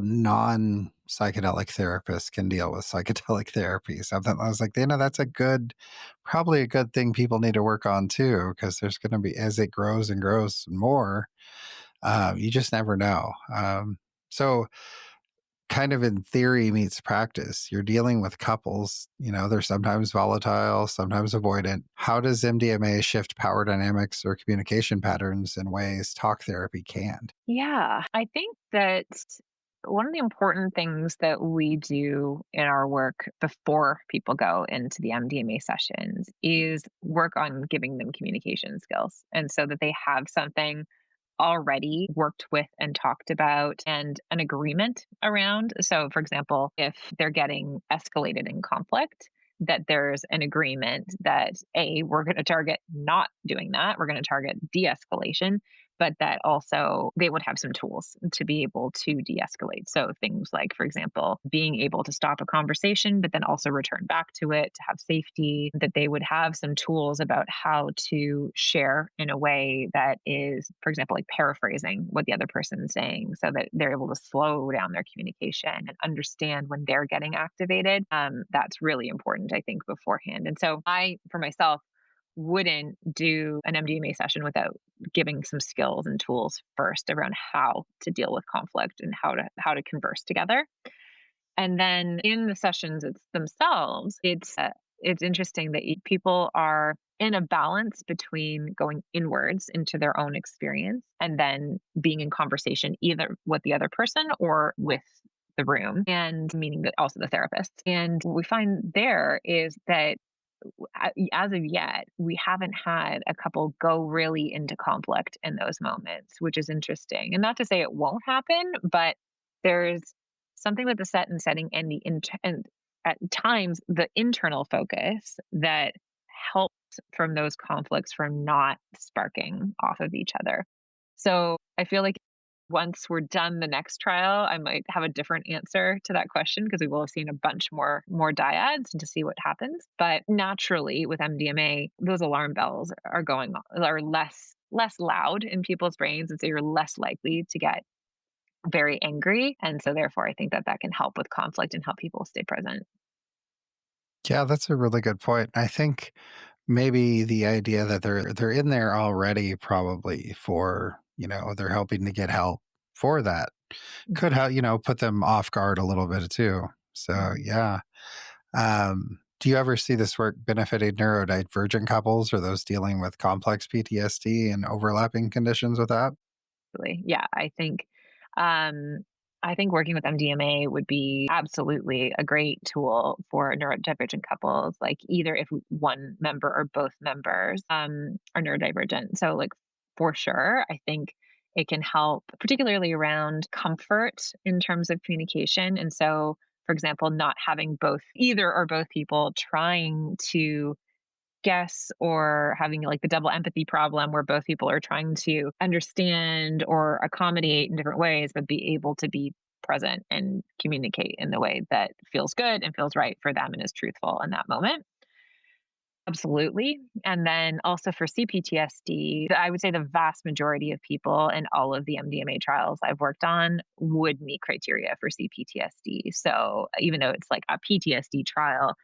[SPEAKER 1] non psychedelic therapists can deal with psychedelic therapy. Something I was like, that's probably a good thing people need to work on too, because there's going to be, as it grows and grows more, you just never know. So kind of in theory meets practice. You're dealing with couples, they're sometimes volatile, sometimes avoidant. How does MDMA shift power dynamics or communication patterns in ways talk therapy can't?
[SPEAKER 3] Yeah, I think that one of the important things that we do in our work before people go into the MDMA sessions is work on giving them communication skills. And so that they have something already worked with and talked about and an agreement around. So, for example, if they're getting escalated in conflict, that there's an agreement that we're going to target not doing that. We're going to target de escalation, but that also they would have some tools to be able to de escalate. So, things like, for example, being able to stop a conversation, but then also return back to it to have safety, that they would have some tools about how to share in a way that is, for example, like paraphrasing what the other person is saying so that they're able to slow down their communication and understand when they're getting activated. That's really important, I think, beforehand. And so I, for myself, wouldn't do an MDMA session without giving some skills and tools first around how to deal with conflict and how to converse together. And then in the sessions themselves, it's interesting that people are in a balance between going inwards into their own experience and then being in conversation either with the other person or with the room, and meaning that also the therapist. And what we find there is that as of yet, we haven't had a couple go really into conflict in those moments, which is interesting. And not to say it won't happen, but there's something with the set and setting and and at times the internal focus that helps from those conflicts from not sparking off of each other. So I feel like once we're done the next trial, I might have a different answer to that question because we will have seen a bunch more dyads to see what happens. But naturally, with MDMA, those alarm bells are less loud in people's brains, and so you're less likely to get very angry. And so, therefore, I think that can help with conflict and help people stay present.
[SPEAKER 1] Yeah, that's a really good point. I think maybe the idea that they're in there already, probably for, they're helping to get help for that, could
[SPEAKER 3] Mhm.
[SPEAKER 1] help, put them off guard a little bit too. So
[SPEAKER 3] Mhm.
[SPEAKER 1] yeah. Do you ever see this work benefiting neurodivergent couples or those dealing with complex PTSD and overlapping conditions with that?
[SPEAKER 3] Absolutely. Yeah, um, I think working with MDMA would be absolutely a great tool for neurodivergent couples, like either if one member or both members are neurodivergent. So, like, for sure, I think it can help, particularly around comfort in terms of communication. And so, for example, not having either or both people trying to guess or having like the double empathy problem where both people are trying to understand or accommodate in different ways, but be able to be present and communicate in the way that feels good and feels right for them and is truthful in that moment. Absolutely. And then also for CPTSD, I would say the vast majority of people in all of the MDMA trials I've worked on would meet criteria for CPTSD. So even though it's like a PTSD trial,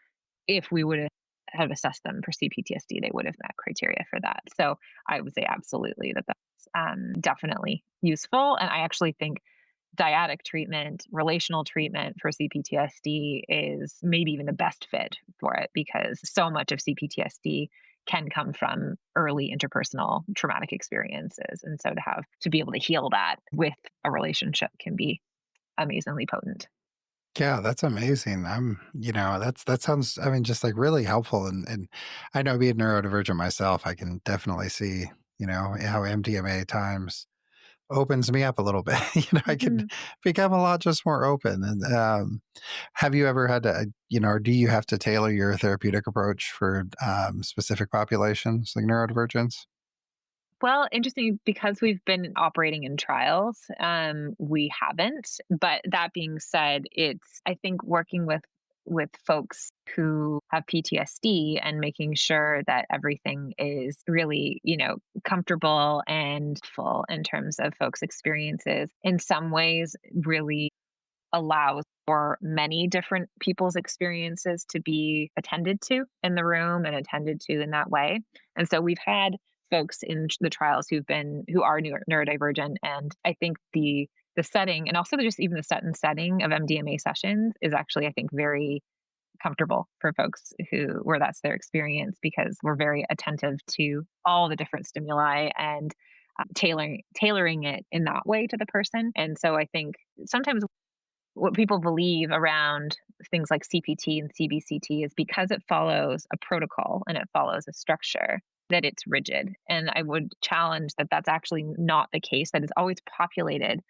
[SPEAKER 3] if we would have assessed them for CPTSD, they would have met criteria for that. So I would say absolutely that's definitely useful. And I actually think dyadic treatment, relational treatment for CPTSD is maybe even the best fit for it because so much of CPTSD can come from early interpersonal traumatic experiences. And so to be able to heal that with a relationship can be amazingly potent.
[SPEAKER 1] Yeah, that's amazing. That sounds, I mean, just like really helpful. And I know being neurodivergent myself, I can definitely see, how MDMA times opens me up a little bit. I can
[SPEAKER 3] Mhm.
[SPEAKER 1] become a lot just more open. And have you ever had to, or do you have to tailor your therapeutic approach for specific populations like neurodivergence?
[SPEAKER 3] Well, interesting because we've been operating in trials, we haven't. But that being said, it's I think working with folks who have PTSD and making sure that everything is really, comfortable and full in terms of folks' experiences. In some ways, really allows for many different people's experiences to be attended to in the room and attended to in that way. And so we've had folks in the trials who are neurodivergent, and I think the setting and also just even the setting of MDMA sessions is actually, I think, very comfortable for folks where that's their experience, because we're very attentive to all the different stimuli and tailoring it in that way to the person. And so I think sometimes what people believe around things like CPT and CBCT is because it follows a protocol and it follows a structure, that it's rigid. And I would challenge that that's actually not the case, that it's always populated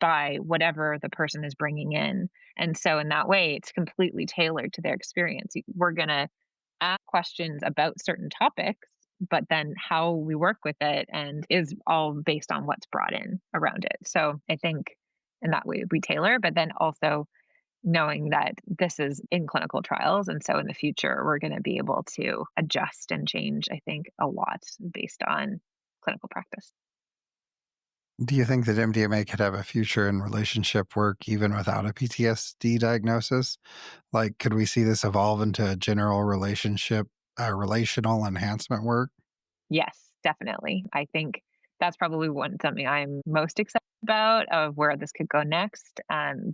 [SPEAKER 3] by whatever the person is bringing in. And so in that way, it's completely tailored to their experience. We're going to ask questions about certain topics, but then how we work with it and is all based on what's brought in around it. So I think in that way we tailor, but then also knowing that this is in clinical trials. And so in the future, we're going to be able to adjust and change, I think, a lot based on clinical practice.
[SPEAKER 1] Do you think that MDMA could have a future in relationship work even without a PTSD diagnosis? Like, could we see this evolve into general relational enhancement work?
[SPEAKER 3] Yes, definitely. I think that's probably something I'm most excited about of where this could go next.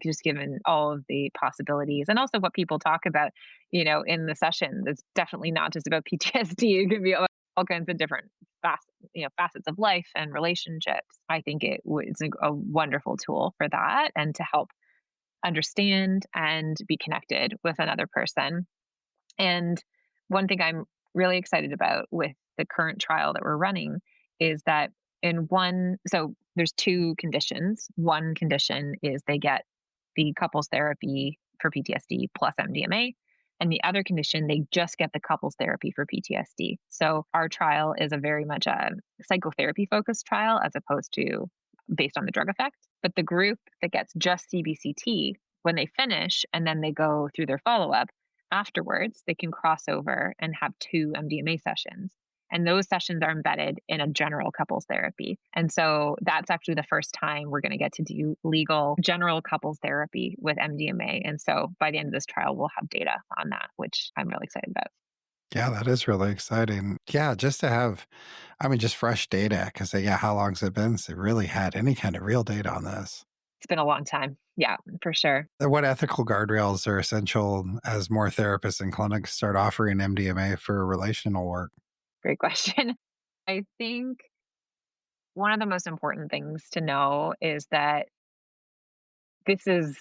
[SPEAKER 3] Just given all of the possibilities and also what people talk about, in the sessions. It's definitely not just about PTSD. It can be all kinds of different facets of life and relationships. I think it's a wonderful tool for that and to help understand and be connected with another person. And one thing I'm really excited about with the current trial that we're running is that so there's two conditions. One condition is they get the couples therapy for PTSD plus MDMA. And the other condition, they just get the couples therapy for PTSD. So our trial is a very much a psychotherapy focused trial as opposed to based on the drug effect. But the group that gets just CBCT, when they finish and then they go through their follow up, afterwards, they can cross over and have 2 MDMA sessions. And those sessions are embedded in a general couples therapy. And so that's actually the first time we're going to get to do legal general couples therapy with MDMA. And so by the end of this trial, we'll have data on that, which I'm really excited about.
[SPEAKER 1] Yeah, that is really exciting. Yeah, just to have, just fresh data. Because, yeah, how long's it been since they really had any kind of real data on this?
[SPEAKER 3] It's been a long time. Yeah, for sure.
[SPEAKER 1] What ethical guardrails are essential as more therapists and clinics start offering MDMA for relational work?
[SPEAKER 3] Great question. I think one of the most important things to know is that this is,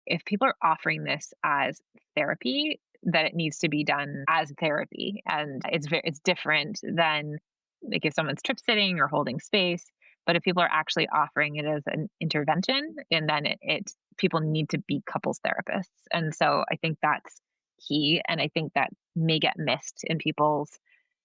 [SPEAKER 3] if people are offering this as therapy, that it needs to be done as therapy. And it's different than like if someone's trip sitting or holding space. But if people are actually offering it as an intervention, and then people need to be couples therapists. And so I think that's key. And I think that may get missed in people's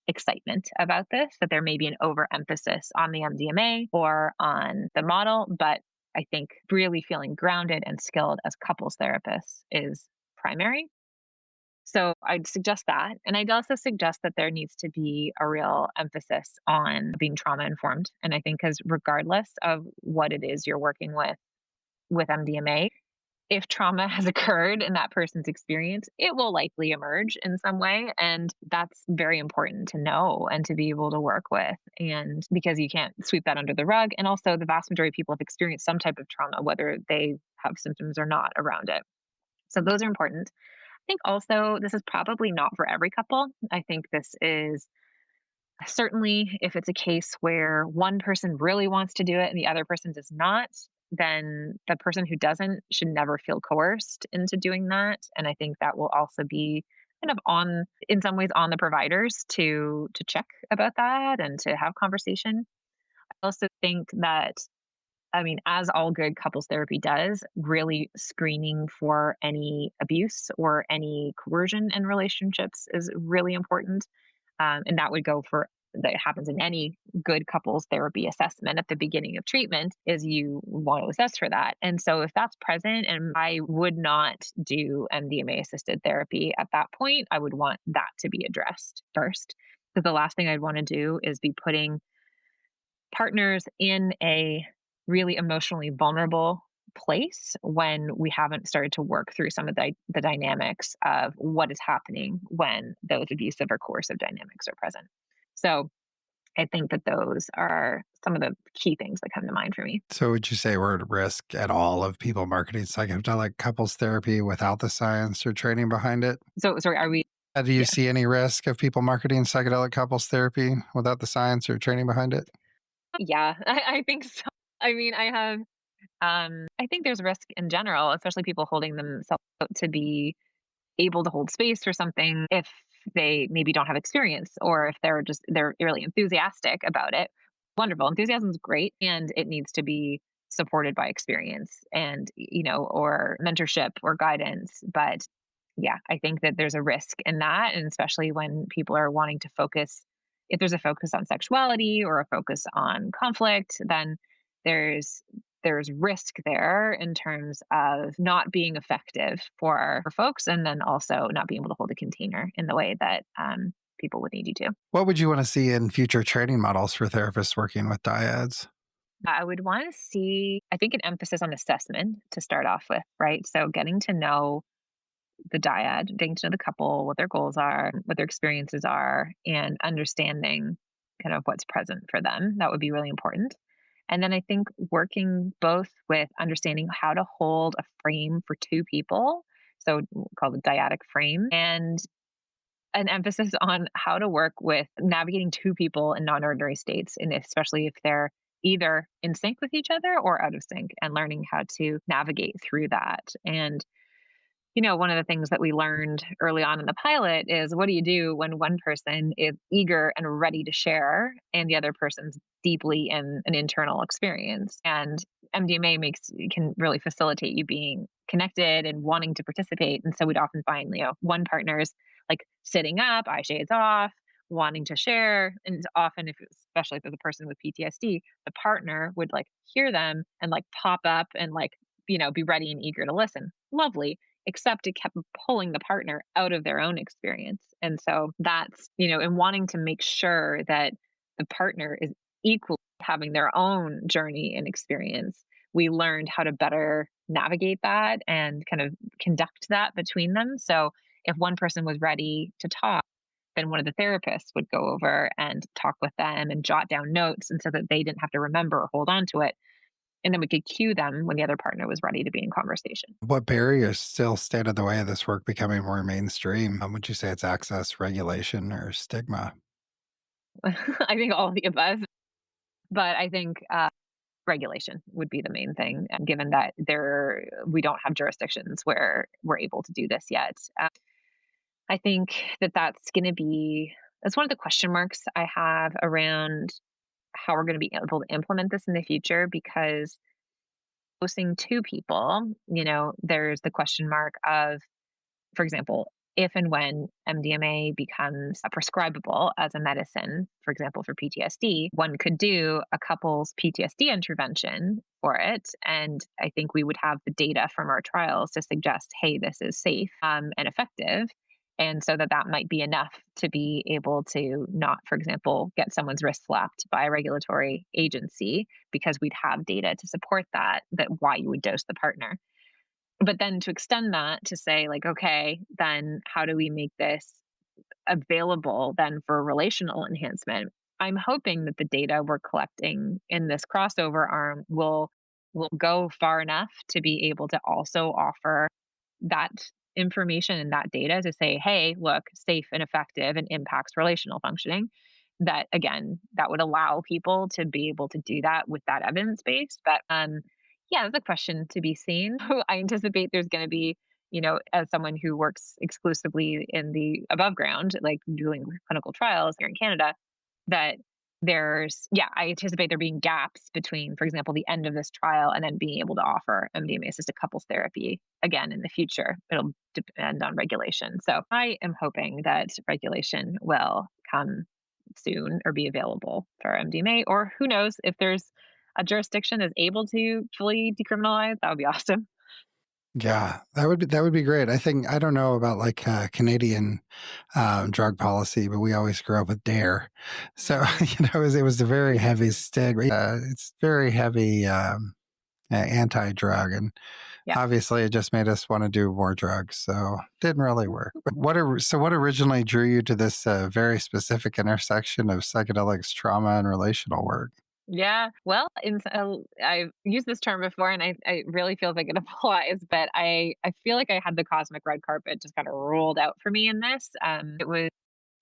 [SPEAKER 3] excitement about this, that there may be an overemphasis on the MDMA or on the model. But I think really feeling grounded and skilled as couples therapists is primary. So I'd suggest that. And I'd also suggest that there needs to be a real emphasis on being trauma informed. And I think because regardless of what it is you're working with MDMA, if trauma has occurred in that person's experience, it will likely emerge in some way. And that's very important to know and to be able to work with. And because you can't sweep that under the rug. And also, the vast majority of people have experienced some type of trauma, whether they have symptoms or not around it. So those are important. I think also this is probably not for every couple. I think this is certainly if it's a case where one person really wants to do it and the other person does not, then the person who doesn't should never feel coerced into doing that. And I think that will also be kind of in some ways, on the providers to check about that and to have conversation. I also think that, as all good couples therapy does, really screening for any abuse or any coercion in relationships is really important. And that would go for that happens in any good couples therapy assessment at the beginning of treatment is you want to assess for that. And so if that's present, and I would not do MDMA assisted therapy at that point, I would want that to be addressed first. Because the last thing I'd want to do is be putting partners in a really emotionally vulnerable place when we haven't started to work through some of the dynamics of what is happening when those abusive or coercive dynamics are present. So I think that those are some of the key things that come to mind for me.
[SPEAKER 1] So would you say we're at risk at all of people marketing psychedelic couples therapy without the science or training behind it?
[SPEAKER 3] So, sorry, are we?
[SPEAKER 1] Do you
[SPEAKER 3] Yeah.
[SPEAKER 1] see any risk of people marketing psychedelic couples therapy without the science or training behind it?
[SPEAKER 3] Yeah, I think so. I mean, I think there's risk in general, especially people holding themselves out to be able to hold space for something if they maybe don't have experience or if they're really enthusiastic about it. Wonderful. Enthusiasm is great and it needs to be supported by experience and or mentorship or guidance. But yeah, I think that there's a risk in that, and especially when people are wanting to focus, if there's a focus on sexuality or a focus on conflict, then there's there's risk there in terms of not being effective for folks, and then also not being able to hold a container in the way that people would need you to.
[SPEAKER 1] What would you want to see in future training models for therapists working with dyads?
[SPEAKER 3] I would want to see, I think, an emphasis on assessment to start off with, right? So getting to know the dyad, getting to know the couple, what their goals are, what their experiences are, and understanding kind of what's present for them. That would be really important. And then I think working both with understanding how to hold a frame for two people, so called the dyadic frame, and an emphasis on how to work with navigating two people in non-ordinary states, and especially if they're either in sync with each other or out of sync, and learning how to navigate through that. And one of the things that we learned early on in the pilot is, what do you do when one person is eager and ready to share and the other person's deeply in an internal experience? And MDMA can really facilitate you being connected and wanting to participate. And so we'd often find, one partner's like sitting up, eye shades off, wanting to share. And it's often, especially if it's a person with PTSD, the partner would like hear them and like pop up and like, be ready and eager to listen. Lovely, except it kept pulling the partner out of their own experience. And so that's, in wanting to make sure that the partner is equally having their own journey and experience, we learned how to better navigate that and kind of conduct that between them. So if one person was ready to talk, then one of the therapists would go over and talk with them and jot down notes, and so that they didn't have to remember or hold on to it. And then we could cue them when the other partner was ready to be in conversation.
[SPEAKER 1] What barriers still stand in the way of this work becoming more mainstream? Would you say it's access, regulation, or stigma?
[SPEAKER 3] I think all of the above, but I think regulation would be the main thing, given that we don't have jurisdictions where we're able to do this yet. I think that's one of the question marks I have around how we're going to be able to implement this in the future, because dosing two people, there's the question mark of, for example, if and when MDMA becomes prescribable as a medicine, for example, for PTSD, one could do a couple's PTSD intervention for it. And I think we would have the data from our trials to suggest, hey, this is safe and effective. And so that might be enough to be able to not, for example, get someone's wrist slapped by a regulatory agency, because we'd have data to support that why you would dose the partner. But then to extend that to say, like, okay, then how do we make this available then for relational enhancement? I'm hoping that the data we're collecting in this crossover arm will go far enough to be able to also offer that information and that data to say, hey, look, safe and effective and impacts relational functioning. That again, that would allow people to be able to do that with that evidence base. But yeah, that's a question to be seen. I anticipate there's going to be, as someone who works exclusively in the above ground, like doing clinical trials here in Canada, that I anticipate there being gaps between, for example, the end of this trial and then being able to offer MDMA assisted couples therapy again in the future. It'll depend on regulation. So I am hoping that regulation will come soon or be available for MDMA, or who knows, if there's a jurisdiction is able to fully decriminalize, that would be awesome.
[SPEAKER 1] Yeah, that would be great. I don't know about like Canadian drug policy, but we always grew up with DARE, so it was a very heavy stigma. It's very heavy anti-drug, and
[SPEAKER 3] Yeah.
[SPEAKER 1] obviously it just made us want to do more drugs, so didn't really work. But what originally drew you to this very specific intersection of psychedelics, trauma, and relational work?
[SPEAKER 3] Yeah. Well, I've used this term before and I really feel like it applies, but I feel like I had the cosmic red carpet just kind of rolled out for me in this. It was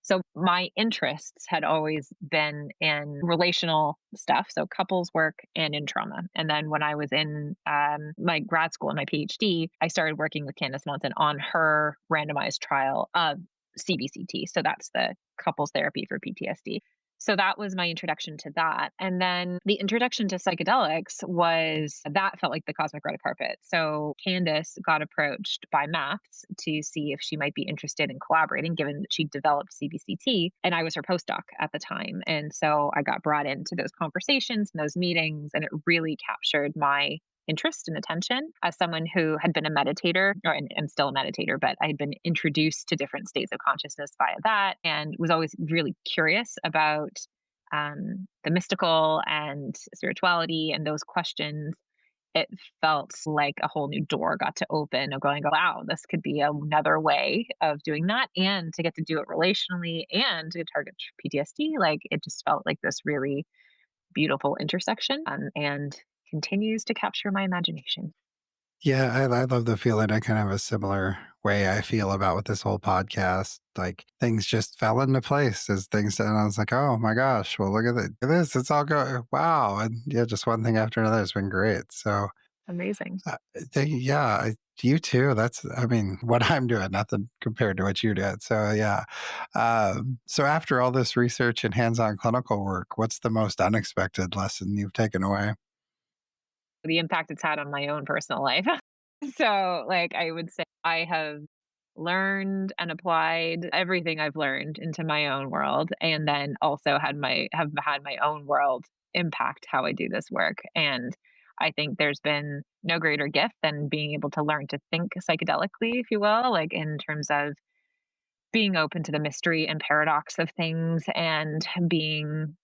[SPEAKER 3] so my interests had always been in relational stuff, so couples work and in trauma. And then when I was in my grad school and my PhD, I started working with Candace Monson on her randomized trial of CBCT. So that's the couples therapy for PTSD. So that was my introduction to that. And then the introduction to psychedelics was that felt like the cosmic red carpet. So Candace got approached by Maths to see if she might be interested in collaborating, given that she developed CBCT. And I was her postdoc at the time. And so I got brought into those conversations and those meetings, and it really captured my interest and attention as someone who had been a meditator, and still a meditator, but I had been introduced to different states of consciousness via that and was always really curious about the mystical and spirituality and those questions. It felt like a whole new door got to open of going, wow, this could be another way of doing that. And to get to do it relationally and to target PTSD, like it just felt like this really beautiful intersection, and continues to capture my imagination.
[SPEAKER 1] Yeah, I love the feeling. I kind of have a similar way I feel about with this whole podcast. Like things just fell into place as things, and I was like, oh my gosh, well, look at this. It's all going, wow. And yeah, just one thing after another has been great. So,
[SPEAKER 3] Amazing.
[SPEAKER 1] yeah, you too. That's, I mean, what I'm doing, nothing compared to what you did. So, yeah. So, after all this research and hands on clinical work, what's the most unexpected lesson you've taken away?
[SPEAKER 3] The impact it's had on my own personal life. So, like, I would say I have learned and applied everything I've learned into my own world, and then also have had my own world impact how I do this work. And I think there's been no greater gift than being able to learn to think psychedelically, if you will, like in terms of being open to the mystery and paradox of things and being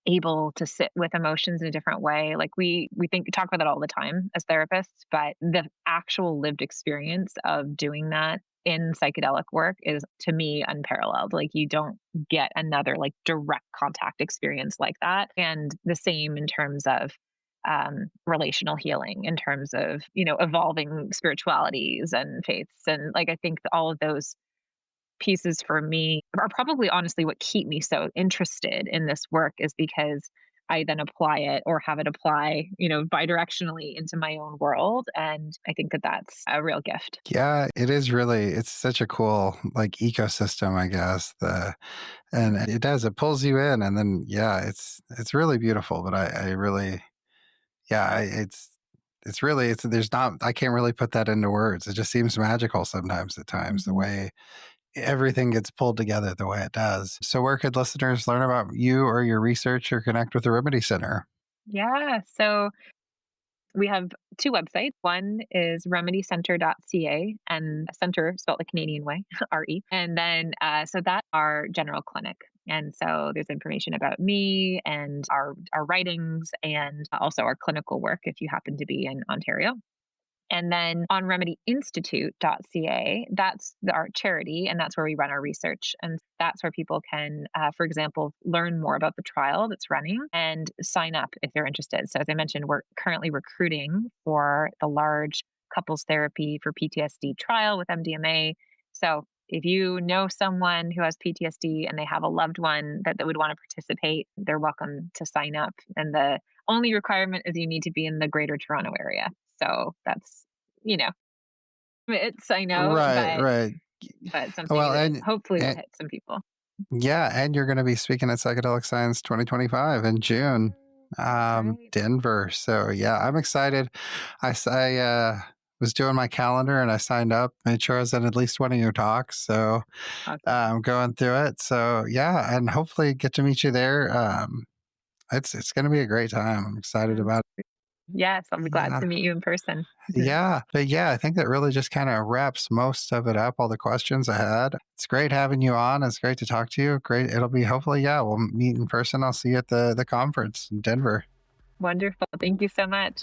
[SPEAKER 3] able to sit with emotions in a different way. Like we talk about that all the time as therapists, but the actual lived experience of doing that in psychedelic work is, to me, unparalleled. Like you don't get another like direct contact experience like that. And the same in terms of relational healing, in terms of evolving spiritualities and faiths, and like I think that all of those pieces for me are probably honestly what keep me so interested in this work, is because I then apply it or have it apply, bidirectionally into my own world. And I think that that's a real gift.
[SPEAKER 1] Yeah, it is really, it's such a cool like ecosystem, I guess. And it does, it pulls you in, and then yeah, it's really beautiful. But I really, yeah, it's really, there's not, I can't really put that into words. It just seems magical sometimes at times, the
[SPEAKER 3] Mhm.
[SPEAKER 1] way everything gets pulled together the way it does. So where could listeners learn about you or your research or connect with the Remedy Center?
[SPEAKER 3] Yeah. So we have two websites. One is remedycenter.ca, and center spelled the Canadian way, RE. And then, so that's our general clinic. And so there's information about me and our writings and also our clinical work if you happen to be in Ontario. And then on remedyinstitute.ca, that's our charity, and that's where we run our research. And that's where people can, for example, learn more about the trial that's running and sign up if they're interested. So, as I mentioned, we're currently recruiting for the large couples therapy for PTSD trial with MDMA. So, if you know someone who has PTSD and they have a loved one that would want to participate, they're welcome to sign up. And the only requirement is you need to be in the Greater Toronto area. So that's, you know, it's, I know,
[SPEAKER 1] Right, right.
[SPEAKER 3] but something
[SPEAKER 1] Well,
[SPEAKER 3] that hopefully will
[SPEAKER 1] and
[SPEAKER 3] hit some people.
[SPEAKER 1] yeah, and you're going to be speaking at Psychedelic Science 2025 in June,
[SPEAKER 3] That's right.
[SPEAKER 1] Denver. So yeah, I'm excited. I was doing my calendar and I signed up, made sure I was in at least one of your talks. So
[SPEAKER 3] Awesome.
[SPEAKER 1] going through it. So yeah, and hopefully get to meet you there. It's going to be a great time. I'm excited
[SPEAKER 3] Yeah.
[SPEAKER 1] about it.
[SPEAKER 3] Yes, I'll be glad
[SPEAKER 1] Yeah.
[SPEAKER 3] to meet you in person.
[SPEAKER 1] Yeah. But yeah, I think that really just kind of wraps most of it up, all the questions I had. It's great having you on. It's great to talk to you. Great. It'll be hopefully, yeah, we'll meet in person. I'll see you at the conference in Denver.
[SPEAKER 3] Wonderful. Thank you so much.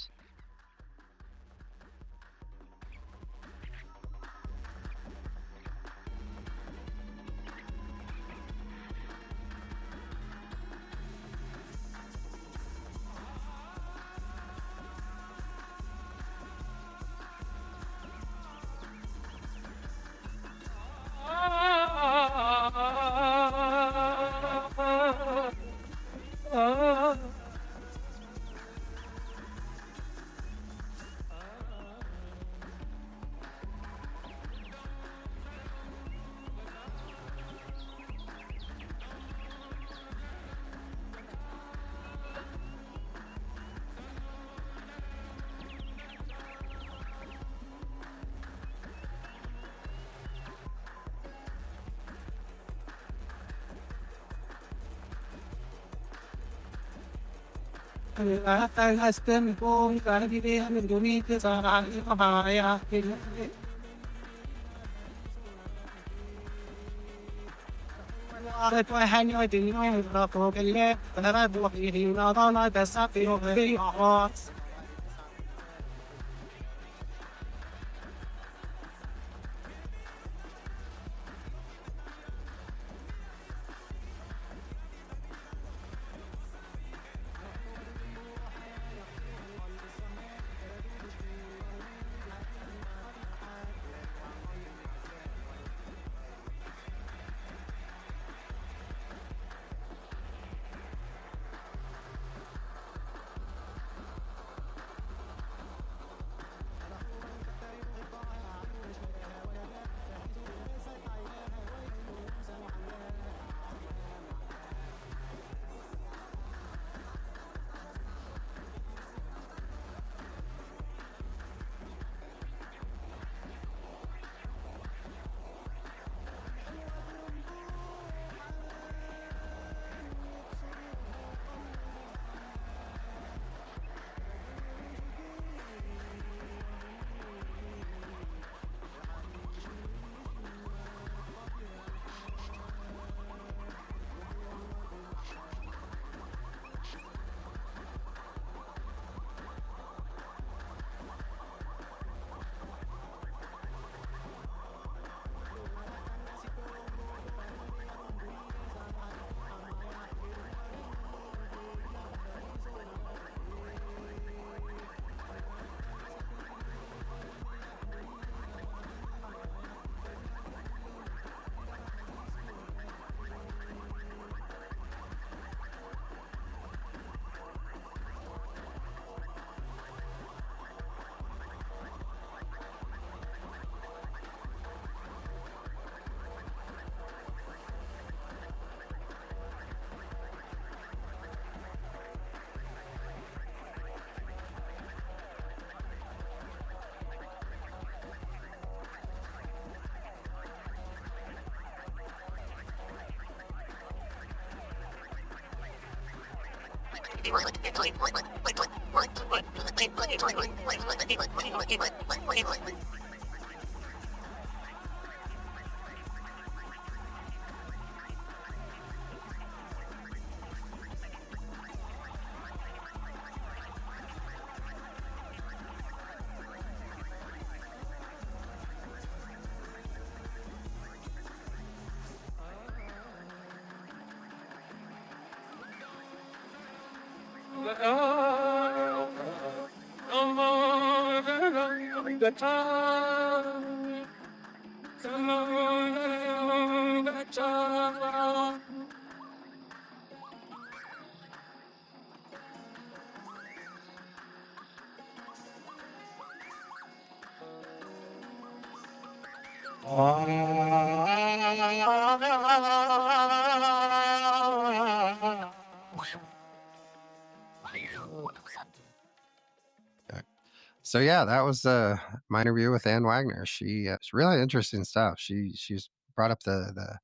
[SPEAKER 1] So yeah, that was my interview with Ann Wagner. It's really interesting stuff. She's brought up the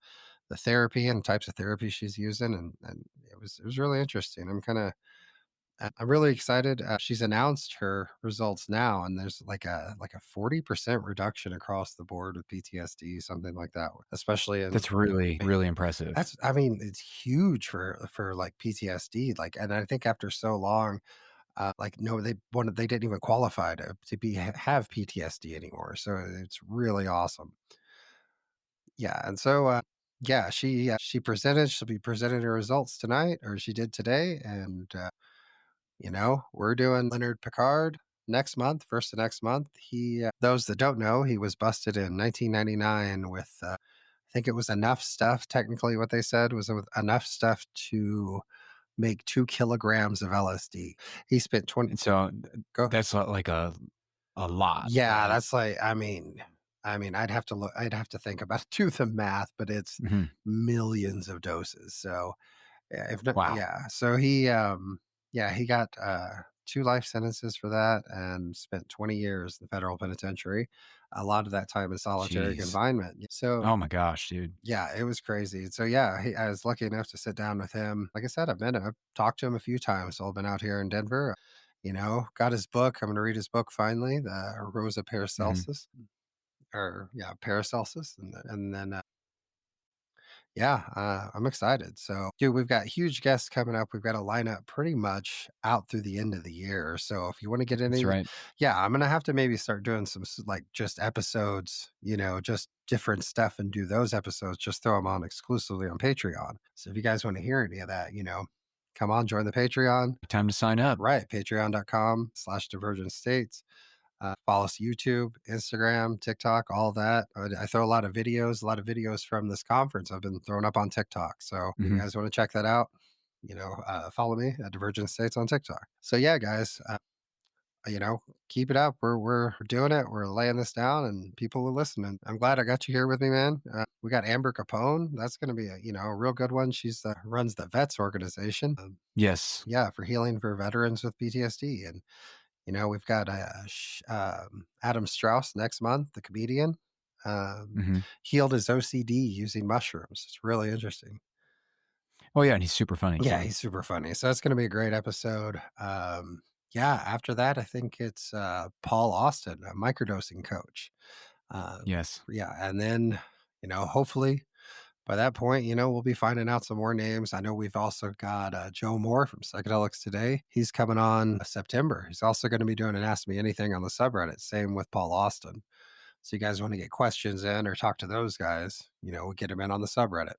[SPEAKER 1] therapy and types of therapy she's using, and it was really interesting. I'm really excited. She's announced her results now, and there's like a 40% reduction across the board with PTSD, something like that. Especially in
[SPEAKER 2] That's really, really impressive.
[SPEAKER 1] I mean, it's huge for like PTSD. Like, and I think after so long, like no, they didn't even qualify to have PTSD anymore. So it's really awesome. Yeah, and so yeah, she presented. She'll be presenting her results tonight, or she did today, and we're doing Leonard Picard next month, first of next month. Those that don't know, he was busted in 1999 with, I think it was enough stuff. Technically, what they said was with enough stuff to make 2 kilograms of LSD. He spent 20.
[SPEAKER 2] And so
[SPEAKER 1] Go.
[SPEAKER 2] that's like a lot,
[SPEAKER 1] Yeah,
[SPEAKER 2] right?
[SPEAKER 1] that's like. I mean, I'd have to look. I'd have to think about do the math, but it's
[SPEAKER 2] Mhm.
[SPEAKER 1] millions of doses. So yeah, if not,
[SPEAKER 2] Wow.
[SPEAKER 1] yeah. So he got 2 life sentences for that and spent 20 years in the federal penitentiary. A lot of that time in solitary
[SPEAKER 2] Jeez.
[SPEAKER 1] confinement. So,
[SPEAKER 2] Oh my gosh, dude.
[SPEAKER 1] yeah, it was crazy. So, yeah, I was lucky enough to sit down with him. Like I said, I've talked to him a few times while I've been out here in Denver. Got his book. I'm going to read his book finally, the Rosa
[SPEAKER 2] Mhm.
[SPEAKER 1] Paracelsus, or yeah, Paracelsus, and then yeah, I'm excited. So, dude, we've got huge guests coming up. We've got a lineup pretty much out through the end of the year. So, if you want to get
[SPEAKER 2] That's
[SPEAKER 1] any,
[SPEAKER 2] right.
[SPEAKER 1] yeah, I'm gonna have to maybe start doing some like just episodes, just different stuff, and do those episodes. Just throw them on exclusively on Patreon. So, if you guys want to hear any of that, come on, join the Patreon.
[SPEAKER 2] Time to sign up.
[SPEAKER 1] Right, patreon.com/divergent states. Follow us YouTube, Instagram, TikTok, all that. I throw a lot of videos from this conference I've been throwing up on TikTok. So if you
[SPEAKER 2] Mhm.
[SPEAKER 1] guys want to check that out, follow me at Divergent States on TikTok. So yeah, guys, keep it up. We're doing it. We're laying this down, and people are listening. I'm glad I got you here with me, man. We got Amber Capone. That's going to be a real good one. She's runs the Vets organization.
[SPEAKER 2] Yes.
[SPEAKER 1] Yeah, for healing for veterans with PTSD. And we've got Adam Strauss next month, the comedian.
[SPEAKER 2] Mhm.
[SPEAKER 1] Healed his OCD using mushrooms. It's really interesting.
[SPEAKER 2] Oh, yeah, and he's super funny
[SPEAKER 1] Yeah,
[SPEAKER 2] too.
[SPEAKER 1] he's super funny. So it's going to be a great episode. Yeah, after that, I think it's Paul Austin, a microdosing coach. Uh,
[SPEAKER 2] Yes.
[SPEAKER 1] yeah, and then, hopefully by that point, we'll be finding out some more names. I know we've also got Joe Moore from Psychedelics Today. He's coming on September. He's also going to be doing an Ask Me Anything on the subreddit. Same with Paul Austin. So you guys want to get questions in or talk to those guys, we get them in on the subreddit.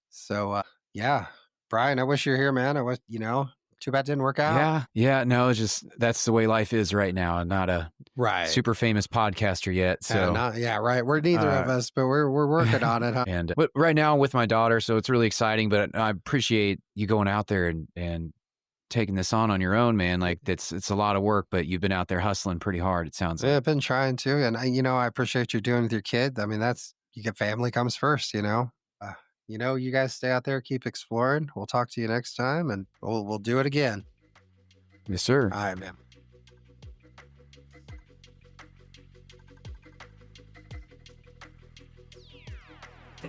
[SPEAKER 1] So yeah, Brian, I wish you were here, man. I was, too bad it didn't work out.
[SPEAKER 2] Yeah. Yeah. No, it's just that's the way life is right now. I'm not a
[SPEAKER 1] Right.
[SPEAKER 2] super famous podcaster yet. So,
[SPEAKER 1] Not, yeah, right. We're neither of
[SPEAKER 2] uh,
[SPEAKER 1] us, but we're working on it. Huh?
[SPEAKER 2] but right now I'm with my daughter, so it's really exciting. But I appreciate you going out there and taking this on your own, man. Like it's a lot of work, but you've been out there hustling pretty hard. It sounds
[SPEAKER 1] Yeah,
[SPEAKER 2] like.
[SPEAKER 1] I've been trying to, and I appreciate you doing with your kid. I mean, you get family comes first. Uh, you guys stay out there, keep exploring. We'll talk to you next time, and we'll do it again.
[SPEAKER 2] Yes, sir.
[SPEAKER 1] All right, man.